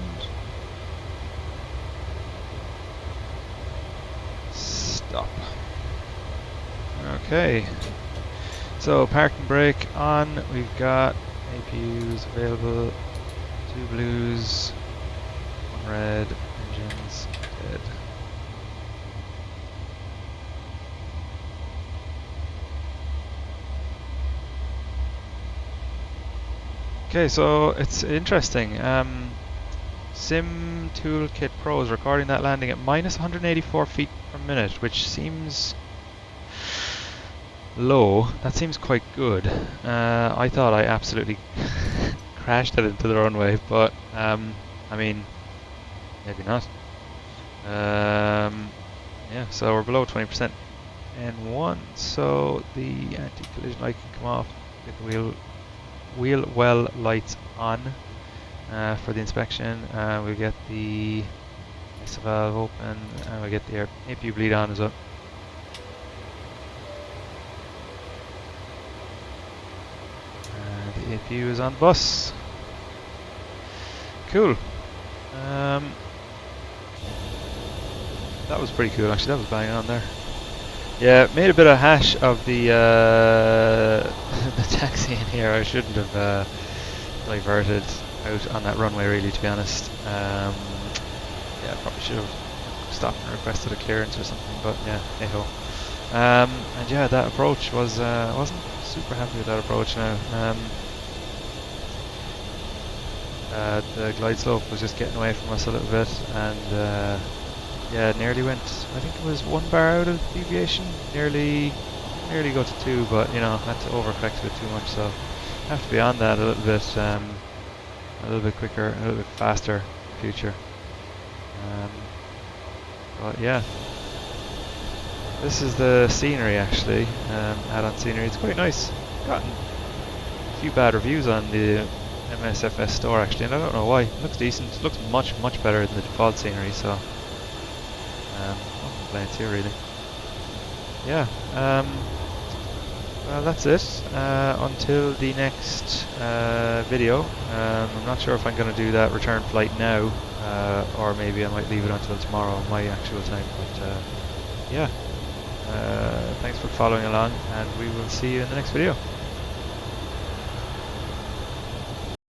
stop. Okay. So, parking brake on. We've got APUs available. 2 blues. 1 red. Engines dead. Okay, so it's interesting. SimToolkitPro is recording that landing at minus 184 feet per minute, which seems low. That seems quite good. I thought I absolutely crashed it into the runway, but I mean, maybe not. Yeah, so we're below 20% N1, so the anti-collision light can come off. Get the wheel well lights on for the inspection. We get the ISO valve open, and we get the APU bleed on as well. The APU is on bus. Cool. That was pretty cool actually, that was bang on there. Yeah, made a bit of hash of the the taxi in here. I shouldn't have diverted out on that runway really, to be honest. Yeah, probably should have stopped and requested a clearance or something, but yeah, hey ho. And yeah, that approach was, I wasn't super happy with that approach now. The glide slope was just getting away from us a little bit, and yeah, nearly went, I think it was 1 bar out of deviation, nearly go to 2, but you know, had to overcorrect a bit too much, so have to be on that a little bit quicker, a little bit faster in the future. But yeah, this is the scenery actually, add-on scenery. It's quite nice. Gotten a few bad reviews on the MSFS store actually, and I don't know why. It looks decent. It looks much better than the default scenery, so no complaints here really. Yeah, well that's it. Until the next video. I'm not sure if I'm going to do that return flight now, or maybe I might leave it until tomorrow, my actual time. But yeah, thanks for following along, and we will see you in the next video.